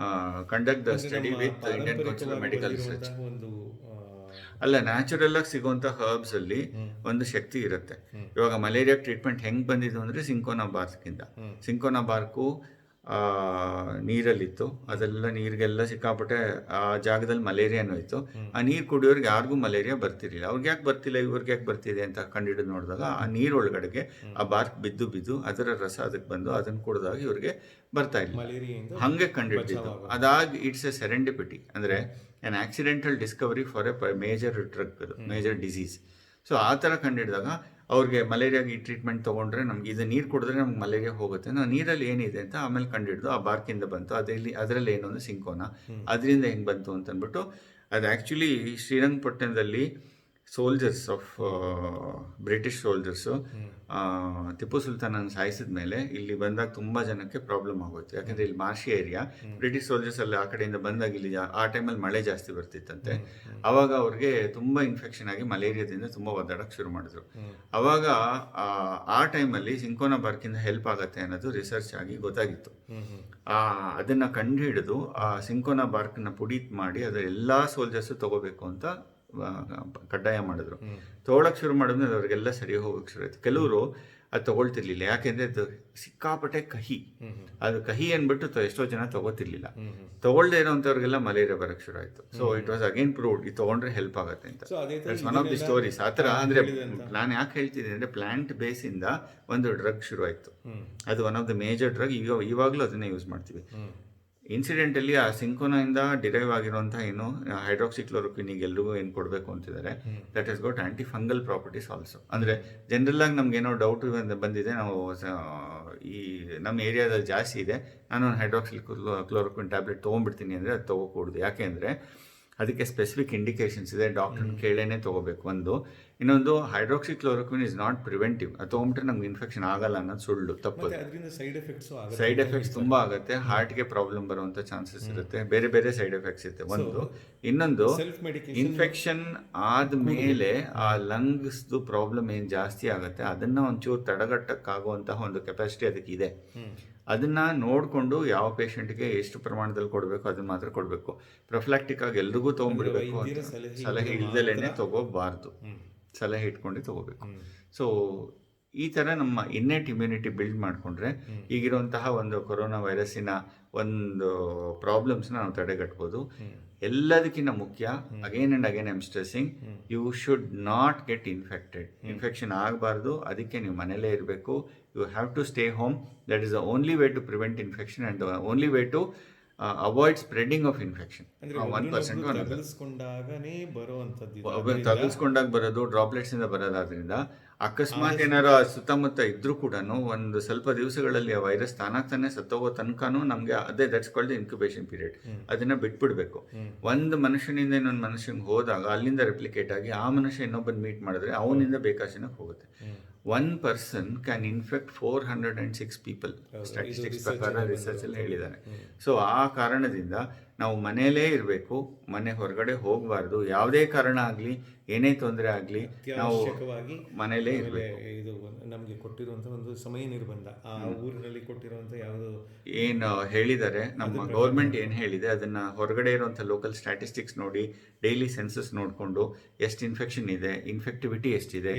conduct the study with Indian Council of Medical Research. ಅಲ್ಲ, ನ್ಯಾಚುರಲ್ ಆಗಿ ಸಿಗುವಂಥ ಹರ್ಬ್ಸ್ ಅಲ್ಲಿ ಒಂದು ಶಕ್ತಿ ಇರುತ್ತೆ. ಇವಾಗ ಮಲೇರಿಯಾ ಟ್ರೀಟ್ಮೆಂಟ್ ಹೆಂಗೆ ಬಂದಿದ್ದು ಅಂದರೆ ಸಿಂಕೋನಾ ಬಾರ್ಕ್ಕಿಂದ. ಸಿಂಕೋನಾ ಬಾರ್ಕು ನೀರಲ್ಲಿತ್ತು. ಅದೆಲ್ಲ ನೀರಿಗೆಲ್ಲ ಸಿಕ್ಕಾಪಟ್ಟೆ ಆ ಜಾಗದಲ್ಲಿ ಮಲೇರಿಯಾನು ಇತ್ತು. ಆ ನೀರು ಕುಡಿಯೋರಿಗೆ ಯಾರಿಗೂ ಮಲೇರಿಯಾ ಬರ್ತಿರ್ಲಿಲ್ಲ. ಅವ್ರಿಗೆ ಯಾಕೆ ಬರ್ತಿಲ್ಲ, ಇವ್ರಿಗೆ ಯಾಕೆ ಬರ್ತಿದೆ ಅಂತ ಕಂಡುಹಿಡಿದು ನೋಡಿದಾಗ ಆ ನೀರೊಳಗಡೆಗೆ ಆ ಬಾರ್ಕ್ ಬಿದ್ದು ಅದರ ರಸ ಅದಕ್ಕೆ ಬಂದು ಅದನ್ನು ಕುಡಿದಾಗ ಇವ್ರಿಗೆ ಬರ್ತಾ ಇಲ್ಲ. ಹಂಗೆ ಕಂಡುಹಿಡಿದಿದ್ದು. ಅದಾಗಿ ಇಟ್ಸ್ ಎ ಸೆರೆಂಡಿಪಿಟಿ, ಅಂದರೆ an accidental Discovery for A major drug, major disease. So ಆ ಥರ ಕಂಡುಹಿಡಿದಾಗ ಅವ್ರಿಗೆ ಮಲೇರಿಯಾಗೆ ಈ ಟ್ರೀಟ್ಮೆಂಟ್ ತೊಗೊಂಡ್ರೆ ನಮ್ಗೆ ಇದು ನೀರು ಕುಡಿದ್ರೆ ನಮ್ಗೆ ಮಲೇರಿಯಾ ಹೋಗುತ್ತೆ, ನಾವು ನೀರಲ್ಲಿ ಏನಿದೆ ಅಂತ ಆಮೇಲೆ ಕಂಡುಹಿಡಿದು ಆ ಬಾರ್ಕಿಂದ ಬಂತು. ಅದರಲ್ಲಿ ಏನು ಅಂದರೆ ಸಿಂಕೋನ, ಅದರಿಂದ ಹೆಂಗೆ ಬಂತು ಅಂತಂದ್ಬಿಟ್ಟು ಅದು ಆ್ಯಕ್ಚುಲಿ ಶ್ರೀರಂಗಪಟ್ಟಣದಲ್ಲಿ soldiers of British soldiers Tipu ಸುಲ್ತಾನನ್ನು ಸಾಯಿಸಿದ ಮೇಲೆ ಇಲ್ಲಿ ಬಂದಾಗ ತುಂಬ ಜನಕ್ಕೆ ಪ್ರಾಬ್ಲಮ್ ಆಗೋಯ್ತು. ಯಾಕಂದರೆ ಇಲ್ಲಿ ಮಾರ್ಷಿ ಏರಿಯಾ, ಬ್ರಿಟಿಷ್ ಸೋಲ್ಜರ್ಸ್ ಅಲ್ಲಿ ಆ ಕಡೆಯಿಂದ ಬಂದಾಗ ಇಲ್ಲಿ ಆ ಟೈಮಲ್ಲಿ ಮಳೆ ಜಾಸ್ತಿ ಬರ್ತಿತ್ತಂತೆ. ಅವಾಗ ಅವ್ರಿಗೆ ತುಂಬ ಇನ್ಫೆಕ್ಷನ್ ಆಗಿ ಮಲೇರಿಯಾದಿಂದ ತುಂಬ ಒದ್ದಾಡಕ್ಕೆ ಶುರು ಮಾಡಿದ್ರು. ಅವಾಗ ಆ ಟೈಮಲ್ಲಿ ಸಿಂಕೋನಾ ಬಾರ್ಕಿಂದ ಹೆಲ್ಪ್ ಆಗುತ್ತೆ ಅನ್ನೋದು ರಿಸರ್ಚ್ ಆಗಿ ಗೊತ್ತಾಗಿತ್ತು. ಅದನ್ನು ಕಂಡುಹಿಡಿದು ಆ ಸಿಂಕೋನಾ ಬಾರ್ಕ್ನ ಪುಡಿ ಮಾಡಿ ಅದರ ಎಲ್ಲ ಸೋಲ್ಜರ್ಸು ತಗೋಬೇಕು ಅಂತ ಕಡ್ಡಾಯ ಮಾಡಿದ್ರು. ತೊಗೊಳಕ್ಕೆ ಶುರು ಮಾಡಿದ್ಮೇಲೆ ಅವ್ರಿಗೆಲ್ಲ ಸರಿ ಹೋಗಕ್ಕೆ ಶುರು ಆಯಿತು. ಕೆಲವರು ಅದು ತೊಗೊಳ್ತಿರ್ಲಿಲ್ಲ, ಯಾಕೆಂದರೆ ಅದು ಸಿಕ್ಕಾಪಟ್ಟೆ ಕಹಿ. ಅದು ಕಹಿ ಅಂದ್ಬಿಟ್ಟು ಎಷ್ಟೋ ಜನ ತೊಗೋತಿರ್ಲಿಲ್ಲ. ತೊಗೊಳ್ದೇ ಇರೋಂಥವ್ರಿಗೆಲ್ಲ ಮಲೇರಿಯಾ ಬರೋಕ್ಕೆ ಶುರು ಆಯಿತು. So it was again proved ಇದು ತೊಗೊಂಡ್ರೆ ಹೆಲ್ಪ್ ಆಗುತ್ತೆ ಅಂತ. That's one of the stories. ಆ ಥರ ಅಂದರೆ ನಾನು ಯಾಕೆ ಹೇಳ್ತಿದ್ದೀನಿ ಅಂದರೆ ಪ್ಲಾಂಟ್ ಬೇಸಿಂದ ಒಂದು ಡ್ರಗ್ ಶುರು ಆಯಿತು. ಅದು one of the major drug. ಇವಾಗಲೂ ಅದನ್ನೇ ಯೂಸ್ ಮಾಡ್ತೀವಿ. ಇನ್ಸಿಡೆಂಟಲ್ಲಿ ಆ ಸಿಂಕೋನಾಯಿಂದ ಡಿರೈವ್ ಆಗಿರುವಂಥ ಏನು ಹೈಡ್ರಾಕ್ಸಿಕ್ಲೋರೋಕ್ವಿನಿಗೆ ಎಲ್ರಿಗೂ ಏನು ಕೊಡಬೇಕು ಅಂತಿದ್ದಾರೆ. That is got antifungal properties also. ಅಂದರೆ ಜನರಲ್ಲಾಗಿ ನಮಗೇನೋ ಡೌಟ್ ಬಂದಿದೆ, ನಾವು ಈ ನಮ್ಮ ಏರಿಯಾದಲ್ಲಿ ಜಾಸ್ತಿ ಇದೆ, ನಾನು ಹೈಡ್ರಾಕ್ಸಿಕ್ಲೋರೋಕ್ವಿನ್ ಟ್ಯಾಬ್ಲೆಟ್ ತೊಗೊಂಡ್ಬಿಡ್ತೀನಿ ಅಂದರೆ ಅದು ತೊಗೋಕೂಡ್ದು. ಯಾಕೆ ಅಂದರೆ ಅದಕ್ಕೆ ಸ್ಪೆಸಿಫಿಕ್ ಇಂಡಿಕೇಶನ್ಸ್ ಇದೆ, ಡಾಕ್ಟ್ರನ್ನ ಕೇಳೇನೆ ತೊಗೋಬೇಕು. ಒಂದು ಇನ್ನೊಂದು ಹೈಡ್ರಾಕ್ಸಿಕ್ಲೋರೋಕ್ವಿನ್ ಇಸ್ ನಾಟ್ ಪ್ರಿವೆಂಟಿವ್. ಅದು ತೊಗೊಂಡ್ರೆ ನಮ್ಗೆ ಇನ್ಫೆಕ್ಷನ್ ಆಗಲ್ಲ ಅನ್ನೋದು ಸುಳ್ಳು, ತಪ್ಪು. ಸೈಡ್ ಎಫೆಕ್ಟ್ಸ್ ತುಂಬ ಆಗುತ್ತೆ. ಹಾರ್ಟ್ಗೆ ಪ್ರಾಬ್ಲಮ್ ಬರುವಂಥ ಚಾನ್ಸಸ್ ಇರುತ್ತೆ, ಬೇರೆ ಬೇರೆ ಸೈಡ್ ಎಫೆಕ್ಟ್ಸ್ ಇರುತ್ತೆ ಒಂದು. ಇನ್ನೊಂದು ಇನ್ಫೆಕ್ಷನ್ ಆದಮೇಲೆ ಆ ಲಂಗ್ಸ್ದು ಪ್ರಾಬ್ಲಮ್ ಏನು ಜಾಸ್ತಿ ಆಗುತ್ತೆ ಅದನ್ನು ಒಂಚೂರು ತಡೆಗಟ್ಟಕ್ಕಾಗುವಂತಹ ಒಂದು ಕೆಪಾಸಿಟಿ ಅದಕ್ಕೆ ಇದೆ. ಅದನ್ನು ನೋಡಿಕೊಂಡು ಯಾವ ಪೇಷಂಟ್ಗೆ ಎಷ್ಟು ಪ್ರಮಾಣದಲ್ಲಿ ಕೊಡಬೇಕು ಅದನ್ನು ಮಾತ್ರ ಕೊಡಬೇಕು. ಪ್ರೊಫ್ಲಾಕ್ಟಿಕ್ ಆಗಿ ಎಲ್ರಿಗೂ ತೊಗೊಂಡ್ಬಿಡ್ಬೇಕು ಅಂತ ಸಲಹೆ ಇಲ್ದಲೇ ತೊಗೋಬಾರ್ದು, ಸಲಹೆ ಇಟ್ಕೊಂಡು ತೊಗೋಬೇಕು. ಸೊ ಈ ಥರ ನಮ್ಮ ಇನ್ನೇಟ್ ಇಮ್ಯುನಿಟಿ ಬಿಲ್ಡ್ ಮಾಡಿಕೊಂಡ್ರೆ ಈಗಿರುವಂತಹ ಒಂದು ಕೊರೋನಾ ವೈರಸ್ಸಿನ ಒಂದು ಪ್ರಾಬ್ಲಮ್ಸ್ನ ನಾವು ತಡೆಗಟ್ಬೋದು. ಎಲ್ಲದಕ್ಕಿಂತ ಮುಖ್ಯ, again and again I am stressing, you should not get infected. Infection ಆಗಬಾರ್ದು, ಅದಕ್ಕೆ ನೀವು ಮನೇಲೇ ಇರಬೇಕು. You have to stay home. That is the only way to prevent infection and the only way to avoid spreading of infection. 1% ತಗಲ್ಸ್ಕೊಂಡಾಗ ಬರೋದು, ಡ್ರಾಪ್ಲೆಟ್ಸಿಂದ ಬರೋದಾದ್ರಿಂದ ಅಕಸ್ಮಾತ್ ಏನಾರು ಸುತ್ತಮುತ್ತ ಇದ್ರೂ ಕೂಡ ಒಂದು ಸ್ವಲ್ಪ ದಿವಸಗಳಲ್ಲಿ ಆ ವೈರಸ್ ತಾನಾಗ್ತಾನೆ ಸತ್ತೋಗೋ ತನಕನೂ ನಮಗೆ ಅದೇ ದಟ್ಸ್ ಕಾಲ್ಡ್ ಇನ್ಕ್ಯುಬೇಷನ್ ಪೀರಿಯಡ್. ಅದನ್ನ ಬಿಟ್ಬಿಡ್ಬೇಕು. ಒಂದು ಮನುಷ್ಯನಿಂದ ಇನ್ನೊಂದು ಮನುಷ್ಯನಿಗೆ ಹೋದಾಗ ಅಲ್ಲಿಂದ ರೆಪ್ಲಿಕೇಟ್ ಆಗಿ ಆ ಮನುಷ್ಯ ಇನ್ನೊಬ್ಬನ ಮೀಟ್ ಮಾಡಿದ್ರೆ ಅವನಿಂದ ಬೇಕಾಶನಕ್ಕೆ ಹೋಗುತ್ತೆ. 1 person can infect 406 people, statistics ಪ್ರಕಾರ ರಿಸರ್ಚ್ ಅಲ್ಲಿ ಹೇಳಿದ್ದಾರೆ. ಸೊ ಆ ಕಾರಣದಿಂದ ನಾವು ಮನೆಯಲ್ಲೇ ಇರಬೇಕು, ಮನೆ ಹೊರಗಡೆ ಹೋಗಬಾರ್ದು. ಯಾವುದೇ ಕಾರಣ ಆಗಲಿ, ಏನೇ ತೊಂದರೆ ಆಗಲಿ, ನಾವು ಮನೆಯಲ್ಲೇ ಇರಬೇಕು. ಇದು ನಮಗೆ ಕೊಟ್ಟಿರುವಂಥ ಒಂದು ಸಮಯ ನಿರ್ಬಂಧ, ಆ ಊರಿನಲ್ಲಿ ಕೊಟ್ಟಿರುವಂಥ ಯಾವುದು ಏನು ಹೇಳಿದ್ದಾರೆ, ನಮ್ಮ ಗೌರ್ಮೆಂಟ್ ಏನು ಹೇಳಿದೆ ಅದನ್ನು ಹೊರಗಡೆ ಇರುವಂಥ ಲೋಕಲ್ ಸ್ಟ್ಯಾಟಿಸ್ಟಿಕ್ಸ್ ನೋಡಿ, ಡೈಲಿ ಸೆನ್ಸಸ್ ನೋಡಿಕೊಂಡು ಎಷ್ಟು ಇನ್ಫೆಕ್ಷನ್ ಇದೆ, ಇನ್ಫೆಕ್ಟಿವಿಟಿ ಎಷ್ಟಿದೆ,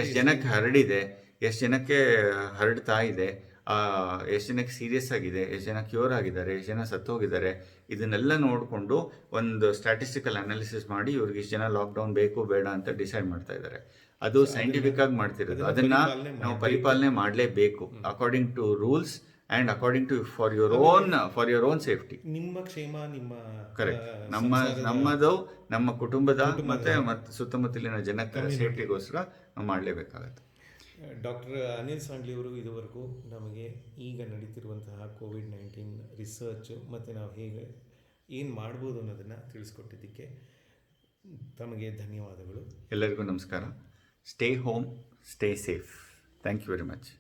ಎಷ್ಟು ಜನಕ್ಕೆ ಹರಡಿದೆ, ಎಷ್ಟು ಜನಕ್ಕೆ ಹರಡ್ತಾ ಇದೆ, ಎಷ್ಟು ಜನಕ್ಕೆ ಸೀರಿಯಸ್ ಆಗಿದೆ, ಎಷ್ಟು ಜನ ಕ್ಯೂರ್ ಆಗಿದ್ದಾರೆ, ಎಷ್ಟು ಜನ ಸತ್ತೋಗಿದ್ದಾರೆ, ಇದನ್ನೆಲ್ಲ ನೋಡಿಕೊಂಡು ಒಂದು ಸ್ಟ್ಯಾಟಿಸ್ಟಿಕಲ್ ಅನಾಲಿಸಿಸ್ ಮಾಡಿ ಇವ್ರಿಗೆ ಇಷ್ಟು ಜನ ಲಾಕ್ಡೌನ್ ಬೇಕು ಬೇಡ ಅಂತ ಡಿಸೈಡ್ ಮಾಡ್ತಾ ಇದ್ದಾರೆ. ಅದು ಸೈಂಟಿಫಿಕ್ ಆಗಿ ಮಾಡ್ತಿರೋದು. ಅದನ್ನು ನಾವು ಪರಿಪಾಲನೆ ಮಾಡಲೇಬೇಕು according to rules and according to for your own safety. ನಿಮ್ಮ ಕ್ಷೇಮ, ನಿಮ್ಮ ಕರೆಕ್ಟ್, ನಮ್ಮದು ನಮ್ಮ ಕುಟುಂಬದ ಮತ್ತು ಸುತ್ತಮುತ್ತಲಿನ ಜನರ ಸೇಫ್ಟಿಗೋಸ್ಕರ ನಾವು ಮಾಡಲೇಬೇಕಾಗತ್ತೆ. ಡಾಕ್ಟರ್ ಅನಿಲ್ ಸಾಂಗ್ಲಿ ಅವರು ಇದುವರೆಗೂ ನಮಗೆ ಈಗ ನಡೀತಿರುವಂತಹ COVID-19 ರಿಸರ್ಚು ಮತ್ತು ನಾವು ಹೇಗೆ ಏನು ಮಾಡ್ಬೋದು ಅನ್ನೋದನ್ನು ತಿಳಿಸ್ಕೊಟ್ಟಿದ್ದಕ್ಕೆ ತಮಗೆ ಧನ್ಯವಾದಗಳು. ಎಲ್ಲರಿಗೂ ನಮಸ್ಕಾರ. Stay home, stay safe. Thank you very much.